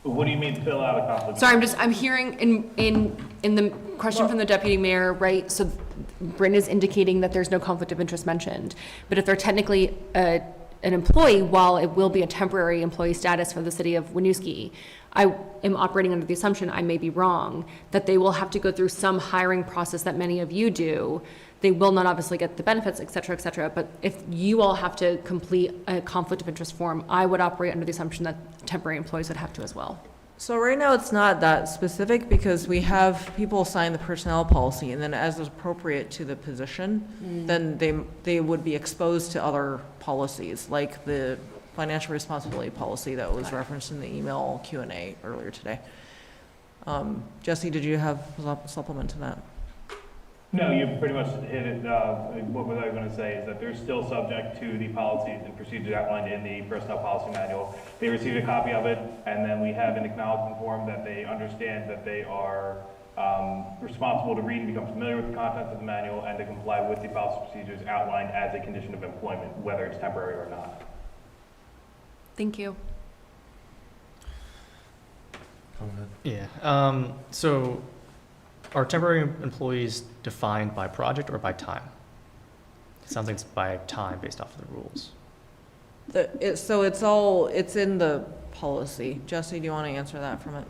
What do you mean fill out a conflict? Sorry, I'm hearing in the question from the deputy mayor, right? So Bryn is indicating that there's no conflict of interest mentioned, but if they're technically an employee, while it will be a temporary employee status for the city of Winooski, I am operating under the assumption, I may be wrong, that they will have to go through some hiring process that many of you do. They will not obviously get the benefits, et cetera, but if you all have to complete a conflict of interest form, I would operate under the assumption that temporary employees would have to as well. So right now, it's not that specific because we have people sign the personnel policy, and then as is appropriate to the position, then they would be exposed to other policies, like the financial responsibility policy that was referenced in the email Q&A earlier today. Jesse, did you have a supplement to that? No, you pretty much hit it. What was I going to say is that they're still subject to the policies and procedures outlined in the personnel policy manual. They received a copy of it, and then we have an acknowledgement form that they understand that they are responsible to read and become familiar with the contents of the manual and to comply with the policy procedures outlined as a condition of employment, whether it's temporary or not. Thank you. Go ahead. Yeah, so are temporary employees defined by project or by time? It sounds like it's by time based off of the rules. So it's in the policy. Jesse, do you want to answer that from it?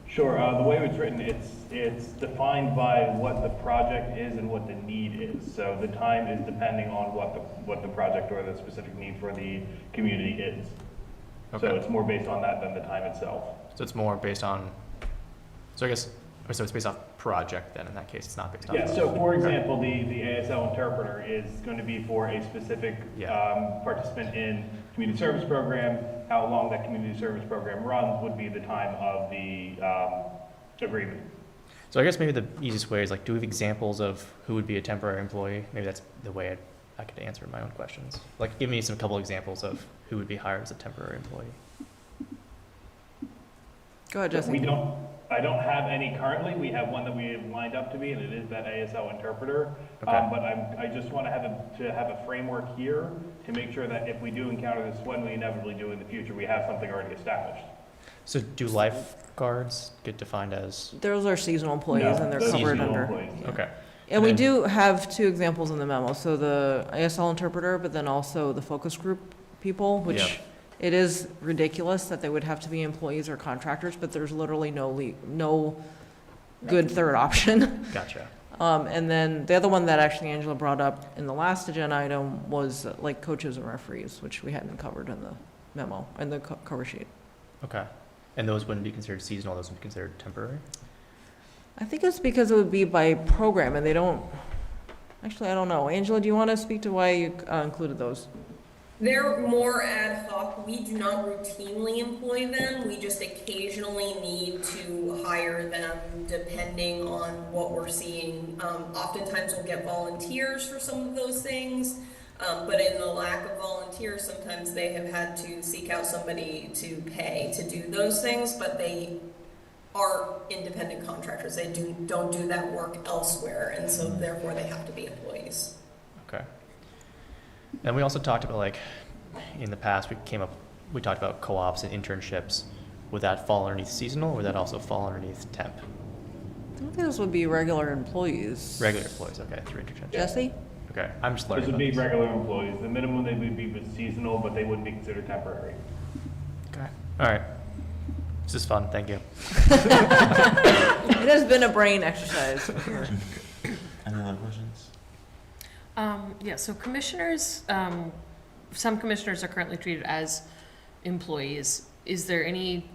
Sure. The way it's written, it's defined by what the project is and what the need is. So the time is depending on what the project or the specific need for the community is. Okay. So it's more based on that than the time itself. So it's more based on, so I guess, so it's based off project then, in that case, it's not based on. Yeah, so for example, the ASL interpreter is going to be for a specific participant in community service program. How long that community service program runs would be the time of the agreement. So I guess maybe the easiest way is like, do we have examples of who would be a temporary employee? Maybe that's the way I could answer my own questions. Like, give me some couple examples of who would be hired as a temporary employee. Go ahead, Jesse. I don't have any currently. We have one that we have lined up to be, and it is that ASL interpreter. Okay. But I just want to have a framework here to make sure that if we do encounter this, when we inevitably do in the future, we have something already established. So do lifeguards get defined as? Those are seasonal employees, and they're those are covered seasonal under. employees. Okay. And we And then- do have 2 examples in the memo. So the ASL interpreter, but then also the focus group people, which Yep. it is ridiculous that they would have to be employees or contractors, but there's literally no good third option. Gotcha. And then the other one that actually Angela brought up in the last agenda item was like coaches and referees, which we hadn't covered in the memo, in the cover sheet. Okay. And those wouldn't be considered seasonal, those would be considered temporary? I think it's because it would be by program and they don't, actually, I don't know. Angela, do you want to speak to why you included those? They're more ad hoc. We do not routinely employ them. We just occasionally need to hire them depending on what we're seeing. Oftentimes we'll get volunteers for some of those things, but in the lack of volunteers, sometimes they have had to seek out somebody to pay to do those things, but they are independent contractors. They don't do that work elsewhere, and so therefore they have to be employees. Okay. And we also talked about, like, in the past, we talked about co-ops and internships. Would that fall underneath seasonal, or would that also fall underneath temp? I think those would be regular employees. Regular employees, okay, through internship. Jesse? Okay, I'm just Those learning would about be these. regular employees. The minimum they would be was seasonal, but they wouldn't be considered temporary. Okay, all right. This is fun, thank you. It has been a brain exercise. Any other questions? Yeah, so commissioners, some commissioners are currently treated as employees. Is there any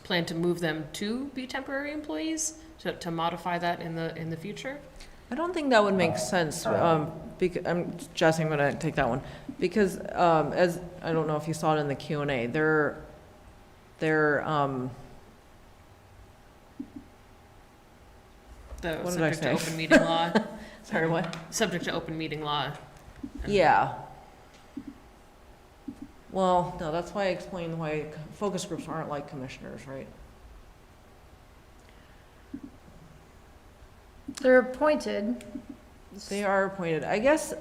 plan to move them to be temporary employees, to modify that in the future? I don't think that would make sense. Jesse, I'm going to take that one. Because as, I don't know if you saw it in the Q&A, they're The What did I subject to say? open meeting law, sorry, what? subject to open meeting law. Yeah. Well, no, that's why I explained why focus groups aren't like commissioners, right? They're appointed. They are appointed. I guess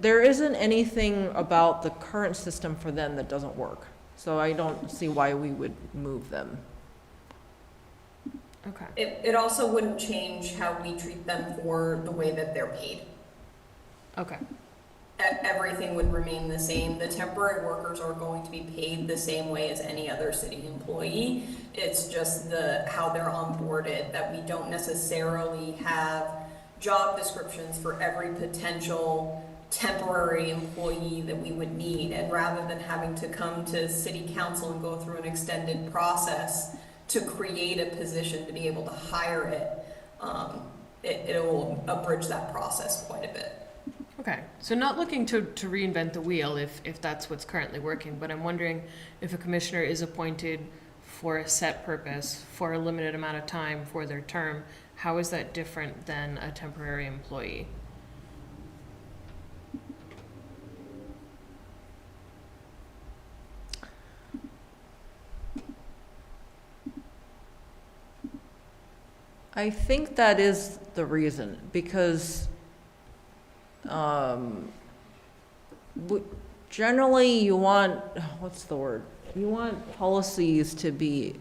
there isn't anything about the current system for them that doesn't work. So I don't see why we would move them. Okay. It also wouldn't change how we treat them for the way that they're paid. Okay. Everything would remain the same. The temporary workers are going to be paid the same way as any other city employee. It's just how they're onboarded, that we don't necessarily have job descriptions for every potential temporary employee that we would need. And rather than having to come to city council and go through an extended process to create a position to be able to hire it will abridge that process quite a bit. Okay, so not looking to reinvent the wheel if that's what's currently working, but I'm wondering if a commissioner is appointed for a set purpose, for a limited amount of time for their term, how is that different than a temporary employee? I think that is the reason, because generally you want, what's the word? You want policies to be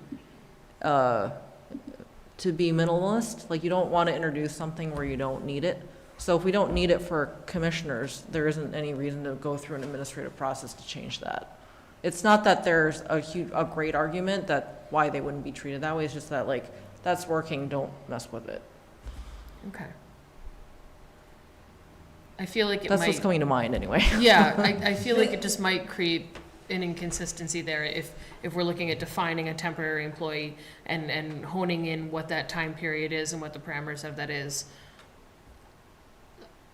minimalist. Like, you don't want to introduce something where you don't need it. So if we don't need it for commissioners, there isn't any reason to go through an administrative process to change that. It's not that there's a great argument that why they wouldn't be treated that way. It's just that, like, that's working, don't mess with it. Okay. I feel like it That's might. what's coming to mind anyway. Yeah, I feel like it just might create an inconsistency there if we're looking at defining a temporary employee and honing in what that time period is and what the parameters of that is.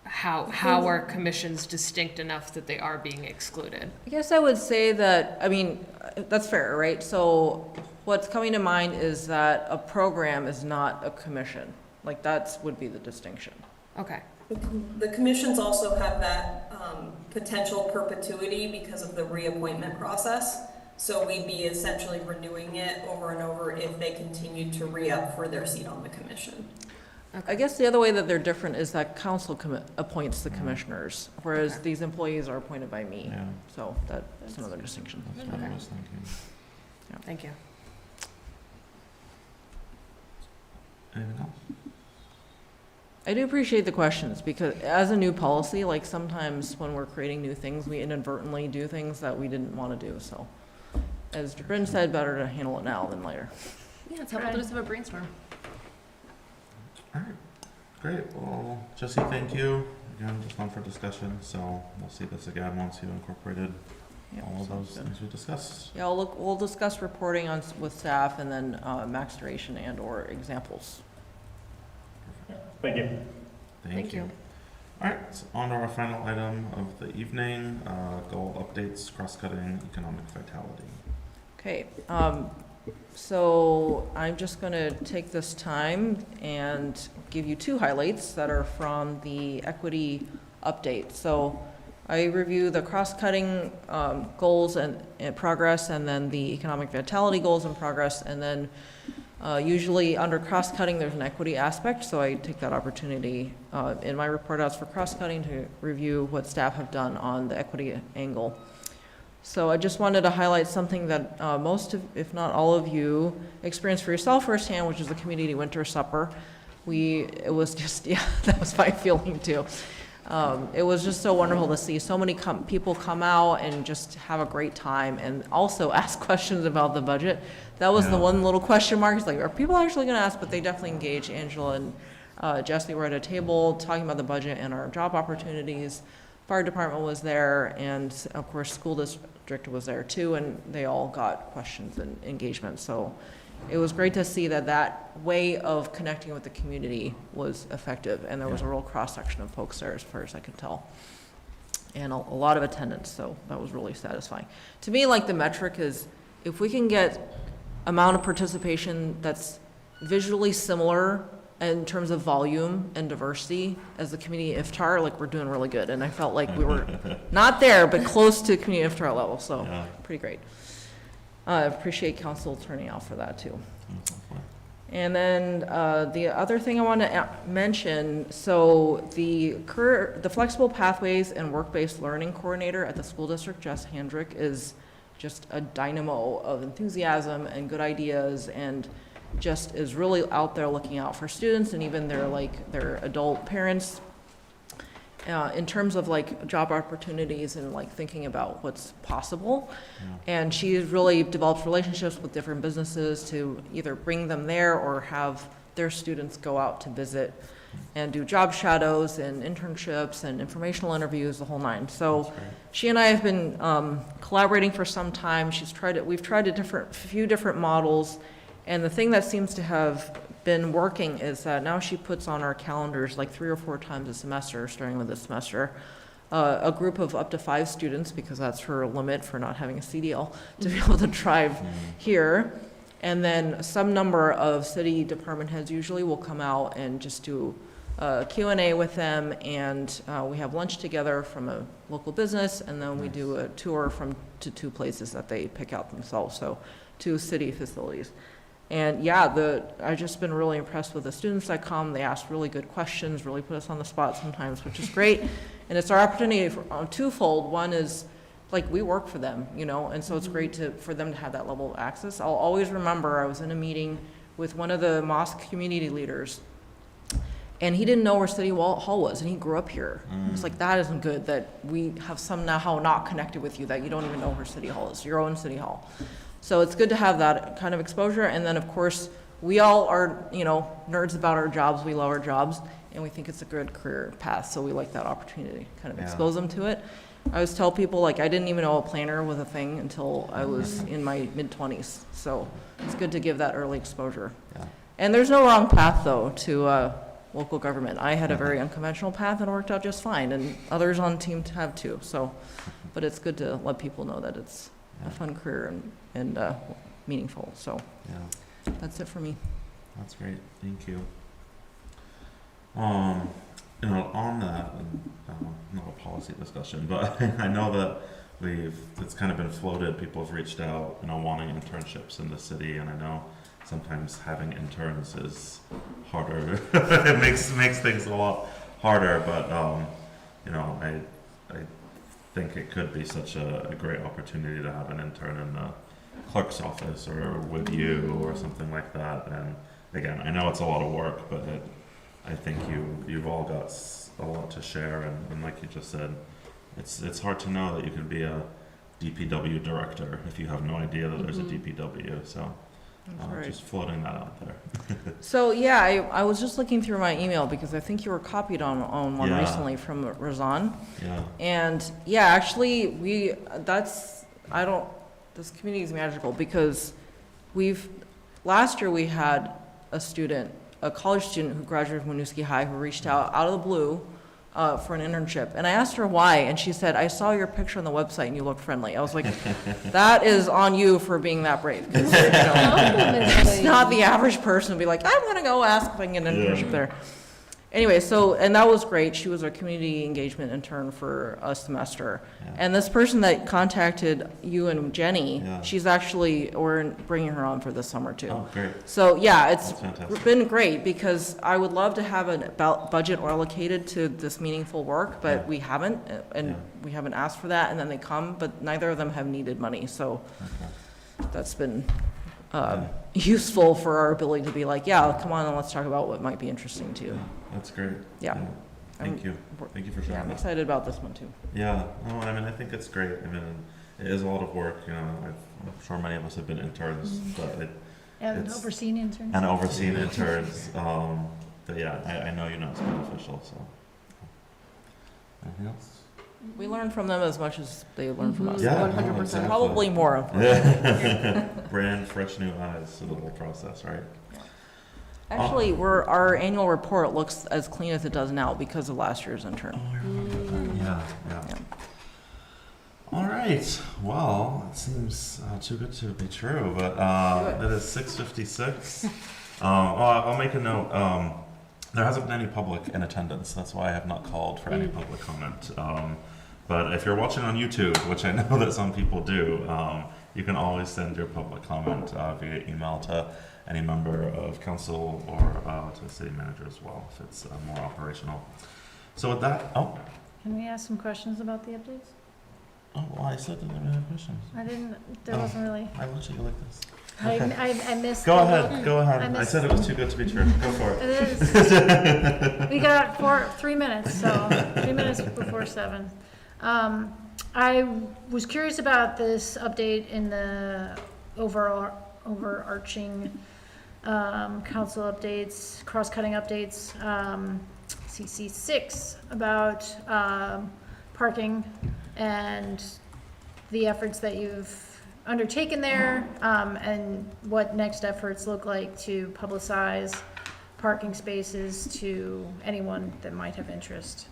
How are commissions distinct enough that they are being excluded? I guess I would say that, I mean, that's fair, right? So what's coming to mind is that a program is not a commission. Like, that's would be the distinction. Okay. The commissions also have that potential perpetuity because of the reappointment process. So we'd be essentially renewing it over and over if they continue to re-up for their seat on the commission. I guess the other way that they're different is that council appoints the commissioners, whereas Okay. these employees are appointed by me. Yeah, So that's another distinction. that's what I Okay. was thinking. Thank you. Anything else? I do appreciate the questions, because as a new policy, like, sometimes when we're creating new things, we inadvertently do things that we didn't want to do. So as Bryn said, better to handle it now than later. Yeah, it's helpful to just have a brainstorm. All right. great. Well, Jesse, thank you. Again, just on for discussion, so we'll see this again once you've incorporated Yeah, all of sounds those good. things we discussed. Yeah, we'll discuss reporting with staff and then max duration and/or examples. Thank you. Thank you. All right, so on to our final item of the evening, goal updates, cross-cutting economic vitality. Okay, so I'm just going to take this time and give you two highlights that are from the equity update. So I review the cross-cutting goals and progress, and then the economic vitality goals and progress, and then usually under cross-cutting, there's an equity aspect, so I take that opportunity in my report outs for cross-cutting to review what staff have done on the equity angle. So I just wanted to highlight something that most of, if not all of you, experienced for yourself firsthand, which is the community winter supper. It was just, yeah, that was my feeling too. It was just so wonderful to see so many people come out and just have a great time and also ask questions about the budget. That was the one little question mark. It's like, are people actually going to ask? But they definitely engaged. Angela and Jesse were at a table talking about the budget and our job opportunities. Fire department was there, and of course, school district was there too, and they all got questions and engagement. So it was great to see that way of connecting with the community was effective, and there was a real cross-section of folks there as far as I could tell. And a lot of attendance, so that was really satisfying. To me, like, the metric is, if we can get amount of participation that's visually similar in terms of volume and diversity as the community iftar, like, we're doing really good. And I felt like we were not there, but close to community iftar level, so pretty great. I appreciate council turning out for that too. And then the other thing I want to mention, so the Flexible Pathways and Work-Based Learning Coordinator at the school district, Jess Handrick, is just a dynamo of enthusiasm and good ideas, and just is really out there looking out for students and even their adult parents in terms of like job opportunities and like thinking about what's possible. And she's really developed relationships with different businesses to either bring them there or have their students go out to visit and do job shadows and internships and informational interviews, the whole nine. So she and I have been collaborating for some time. We've tried a few different models, and the thing that seems to have been working is that now she puts on our calendars like 3 or 4 times a semester, starting with this semester, a group of up to 5 students, because that's her limit for not having a CDL, to be able to drive here. And then some number of city department heads usually will come out and just do a Q&A with them, and we have lunch together from a local business, and then we do a tour to 2 places that they pick out themselves, so 2 city facilities. And yeah, I've just been really impressed with the students that come. They ask really good questions, really put us on the spot sometimes, which is great. And it's our opportunity for twofold. One is, like, we work for them, you know, and so it's great for them to have that level of access. I'll always remember I was in a meeting with one of the mosque community leaders, and he didn't know where City Hall was, and he grew up here. It's like, that isn't good, that we have somehow not connected with you, that you don't even know where City Hall is, your own City Hall. So it's good to have that kind of exposure. And then, of course, we all are, you know, nerds about our jobs. We love our jobs, and we think it's a good career path. So we like that opportunity to kind of expose them to it. I always tell people, like, I didn't even know a planner was a thing until I was in my mid-20s. So it's good to give that early exposure. And there's no wrong path, though, to local government. I had a very unconventional path and it worked out just fine, and others on the team have too. So, but it's good to let people know that it's a fun career and meaningful. So that's it for me. That's great. Thank you. You know, on that, not a policy discussion, but I know that it's kind of been floated. People have reached out, you know, wanting internships in the city, and I know sometimes having interns is harder. It makes things a lot harder, but you know, I think it could be such a great opportunity to have an intern in the clerk's office or with you or something like that. And again, I know it's a lot of work, but I think you've all got a lot to share, and like you just said, it's hard to know that you can be a DPW director if you have no idea that there's a DPW. So right. Just floating that out there. So, yeah, I was just looking through my email because I think you were copied on one Yeah. recently from Razan. Yeah. And, yeah, actually, this community is magical because last year we had a college student who graduated from Winooski High who reached out of the blue for an internship. And I asked her why, and she said, I saw your picture on the website and you look friendly. I was like, that is on you for being that brave. 'Cause, you know, it's not the average person to be like, I'm gonna go ask if I can get an internship there. Anyway, and that was great. She was our community engagement intern for a semester. Yeah. And this person that contacted you and Jenny, Yeah. we're bringing her on for this summer too. Oh, great. So, yeah, it's That's fantastic. been great because I would love to have a budget allocated to this meaningful work, but Yeah. we haven't, and Yeah. we haven't asked for that, and then they come, but neither of them have needed money, so Okay. that's been Yeah. useful for our ability to be like, yeah, come on and let's talk about what might be interesting to you. That's great. Yeah. Thank you. Thank you for Yeah, sharing I'm that. excited about this one too. Yeah, no, I mean, I think it's great. I mean, it is a lot of work, you know, I'm sure many of us have been interns, but And It's- overseeing interns. and overseeing interns, but yeah, I know you know it's beneficial, so. Anything else? We learn from them as much as they learn from us. Yeah, no, 100%. exactly. Probably more. Brand fresh new eyes to the whole process, right? Actually, our annual report looks as clean as it does now because of last year's intern. Oh, I remember that. Yeah, yeah. Yeah. All right. Well, it seems too good to be true, but it is 6:56. I'll make a note. There hasn't been any public in attendance. That's why I have not called for any public comment. But if you're watching on YouTube, which I know that some people do, you can always send your public comment via email to any member of council or to the city manager as well, if it's more operational. So with that, Can we ask some questions about the updates? well, I said that there were no questions. I didn't, there Oh. wasn't really, I looked at you like this. I missed. Go the- ahead, go ahead. I missed- said it was too good to be true. Go for it. It is. We got 3 minutes, so 3 minutes before 7. I was curious about this update in the overarching council updates, cross-cutting updates, CC6 about parking and the efforts that you've undertaken there, and what next efforts look like to publicize parking spaces to anyone that might have interest.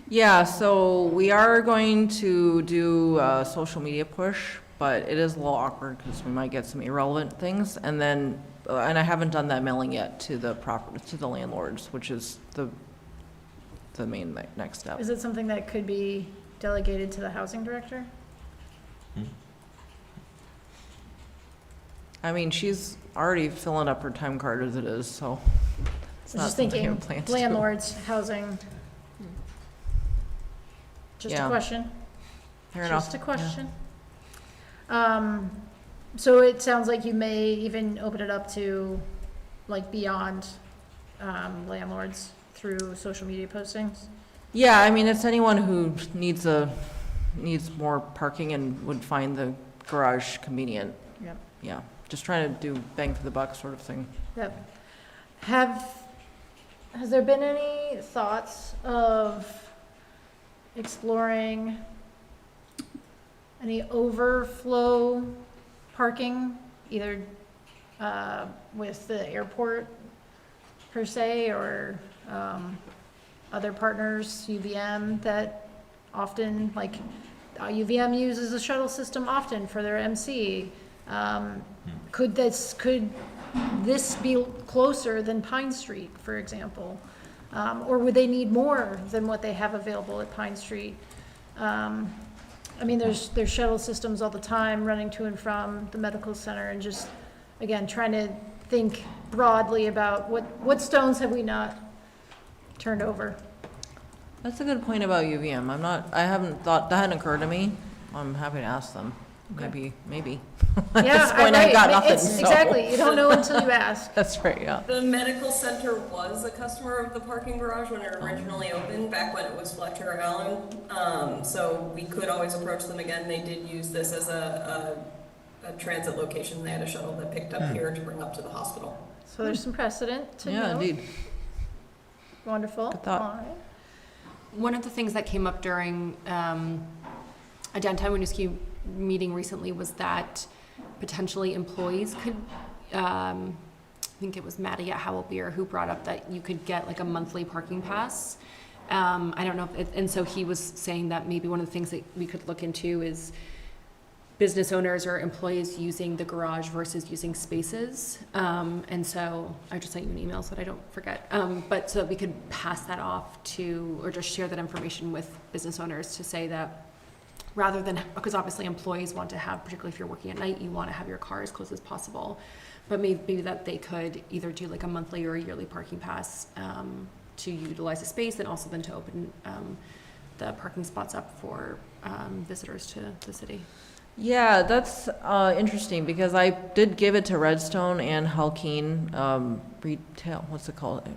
Yeah, so we are going to do a social media push, but it is a little awkward because we might get some irrelevant things. And then, and I haven't done that mailing yet to the landlords, which is the main next step. Is it something that could be delegated to the housing director? I mean, she's already filling up her time card as it is, so. it's I not was just something we thinking, plan to do. landlords, housing. Just a Yeah. question. Fair enough. Just a question. So it sounds like you may even open it up to, like, beyond landlords through social media postings? Yeah, I mean, it's anyone who needs more parking and would find the garage convenient. Yep. Yeah, just trying to do bang for the buck sort of thing. Yep. Has there been any thoughts of exploring any overflow parking, either with the airport per se, or other partners, UVM, that often, like, UVM uses a shuttle system often for their MC. Could this be closer than Pine Street, for example? Or would they need more than what they have available at Pine Street? I mean, there's shuttle systems all the time running to and from the medical center, and just, again, trying to think broadly about what stones have we not turned over? That's a good point about UVM. I haven't thought, that hadn't occurred to me. I'm happy to ask them. Okay. Maybe. At Yeah, this point, right. I've got nothing, It's- so. Exactly, you don't know until you ask. That's right, yeah. The medical center was a customer of the parking garage when it originally opened, back when it was Fletcher Allen. So we could always approach them again. They did use this as a a transit location. They had a shuttle that picked up here to bring up to the hospital. So there's some precedent to Yeah, note. indeed. Wonderful. Good thought. All right. One of the things that came up during a downtown Winooski meeting recently was that potentially employees could, I think it was Maddie at Howell Beer who brought up that you could get like a monthly parking pass. I don't know, and so he was saying that maybe one of the things that we could look into is business owners or employees using the garage versus using spaces. And so I just sent you an email so that I don't forget. But so that we could pass that off to, or just share that information with business owners to say that rather than, because obviously employees want to have, particularly if you're working at night, you want to have your car as close as possible. But maybe that they could either do like a monthly or a yearly parking pass to utilize the space, and also then to open the parking spots up for visitors to the city. Yeah, that's interesting, because I did give it to Redstone and Halkeen Retail, what's it called?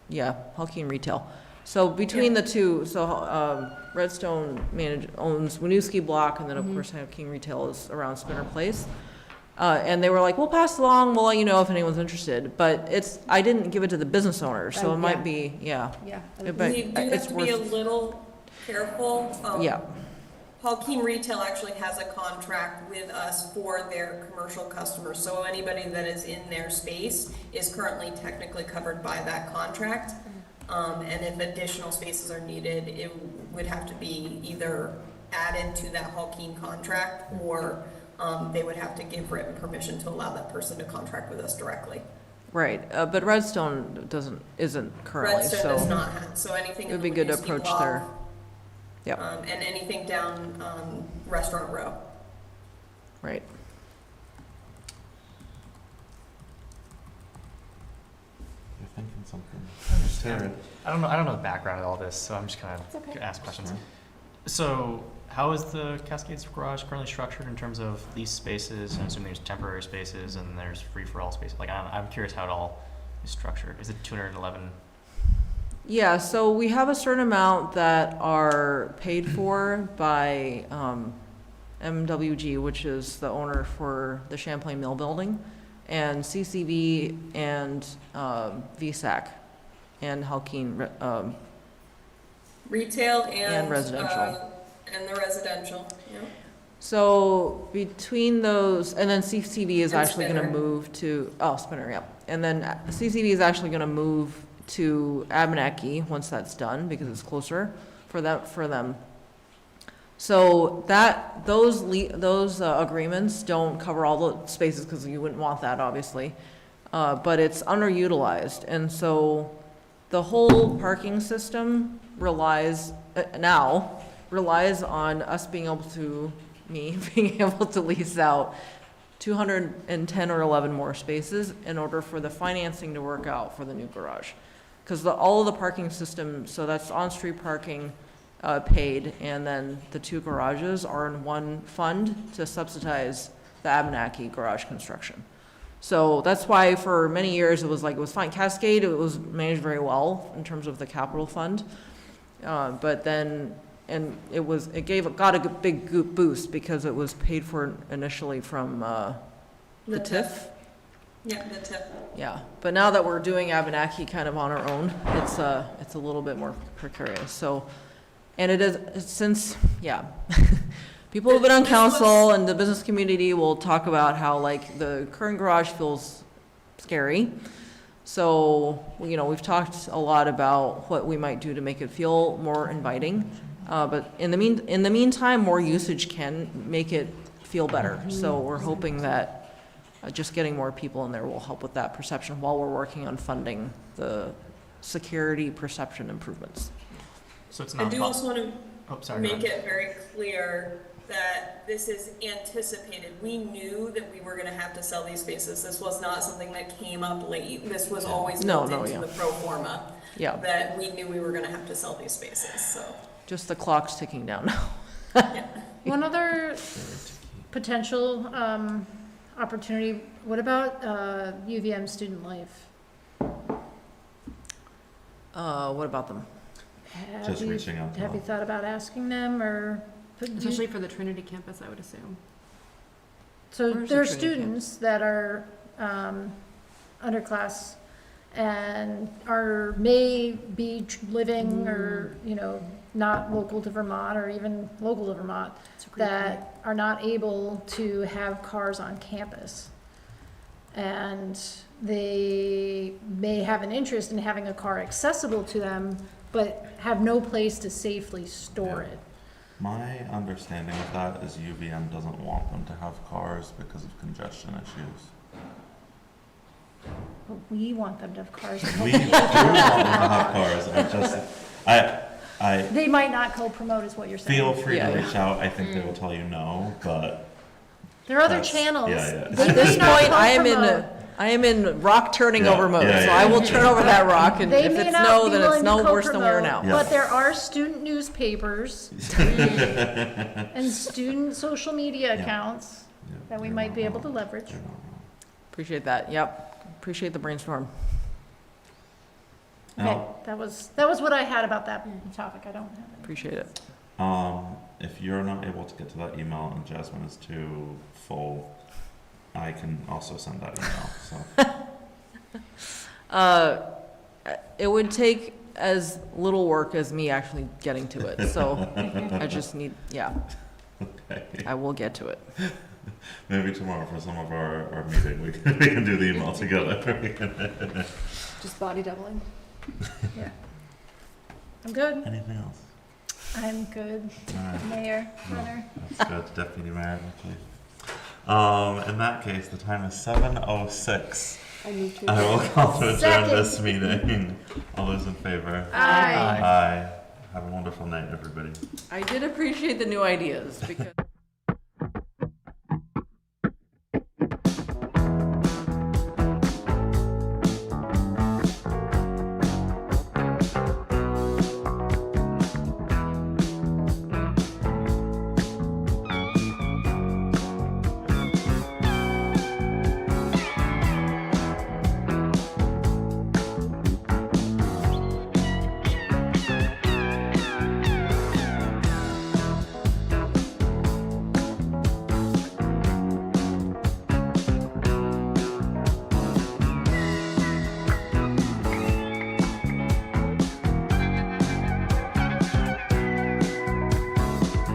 Yeah, Halkeen Retail. So between the two, so Redstone owns Winooski Block, and then of course Halkeen Retail is around Spinner Place. And they were like, we'll pass it along, we'll let you know if anyone's interested. But I didn't give it to the business owner, so it might be, yeah. Yeah. But We do have it's to be a worth, little careful. yeah, Halkeen Retail actually has a contract with us for their commercial customers, so anybody that is in their space is currently technically covered by that contract. And if additional spaces are needed, it would have to be either added to that Halkeen contract, or they would have to give written permission to allow that person to contract with us directly. right. But Redstone isn't currently, Redstone does so not have, so anything it in would the be good to Winooski approach block, there. Yep, and anything down Restaurant Row. right. You're thinking something. I don't know the background of all this, so I'm just kind of gonna ask questions. So, how is the Cascades Garage currently structured in terms of lease spaces? I'm assuming there's temporary spaces and there's free-for-all spaces. Like, I'm curious how it all is structured. Is it 211? Yeah, so we have a certain amount that are paid for by MWG, which is the owner for the Champlain Mill Building, and CCV and VSAC and Halkeen, Retail And residential. And the residential, yeah. So between those, and then CCV is And actually gonna Spinner. move to, Spinner, yeah. And then CCV is actually gonna move to Abenaki once that's done, because it's closer for them. So those agreements don't cover all the spaces, because you wouldn't want that, obviously. But it's underutilized, and so the whole parking system relies on us being able to lease out 210 or 11 more spaces in order for the financing to work out for the new garage. Because all of the parking system, so that's on-street parking paid, and then the two garages are in one fund to subsidize the Abenaki garage construction. So that's why for many years it was fine. Cascade, it was managed very well in terms of the capital fund. But then, and it got a big boost because it was paid for initially from the TIF. Yeah, the TIF. Yeah, but now that we're doing Abenaki kind of on our own, it's a little bit more precarious. So, and it is since, yeah. People who've been on council and the business community will talk about how the current garage feels scary. So, we've talked a lot about what we might do to make it feel more inviting. But in the meantime, more usage can make it feel better. So we're hoping that just getting more people in there will help with that perception while we're working on funding the security perception improvements. So it's I not. do also want to Sorry. make it very clear that this is anticipated. We knew that we were going to have to sell these spaces. This was not something that came up late. This was always built into the pro forma. Yeah. That we knew we were going to have to sell these spaces, so. Just the clock's ticking down now. Yeah. One other potential opportunity, what about UVM Student Life? What about them? Just reaching out to Have you them. thought about asking them, or? Especially for the Trinity campus, I would assume. So Where's there are the training camp? students that are underclass and may be living or, not local to Vermont or even local to Vermont that are not able to have cars on campus. And they may have an interest in having a car accessible to them, but have no place to safely store it. My understanding of that is UVM doesn't want them to have cars because of congestion issues. But we want them to have cars. We do want them to have cars. They might not co-promote is what you're saying. Feel free Yeah. to reach out. I think they will tell you no, but There are other that's- channels. yeah. They At this may not point, co-promote. I am in rock turning Yeah, over mode, yeah, so yeah. I will turn over that rock, and They if may it's not no, be then it's willing to no worse than we are co-promote, now. But there are student newspapers and student social media Yeah. accounts that we You're might not be able wrong. to leverage. You're not wrong. Appreciate that, yep. Appreciate the brainstorm. Okay, Now, that was what I had about that topic. I don't have it. Appreciate it. if you're not able to get to that email and Jasmine is too full, I can also send that email. So It would take as little work as me actually getting to it, so I just need, okay. I will get to it. Maybe tomorrow for some of our meeting we can do the email together. Just body doubling. I'm good. Anything else? I'm good. All right. Mayor, Runner. That's good. Deputy Mayor, Chief. In that case, the time is 7:06. I need to. I will call to adjourn Second. this meeting. All those in favor? Aye. Aye. Have a wonderful night, everybody. I did appreciate the new ideas, because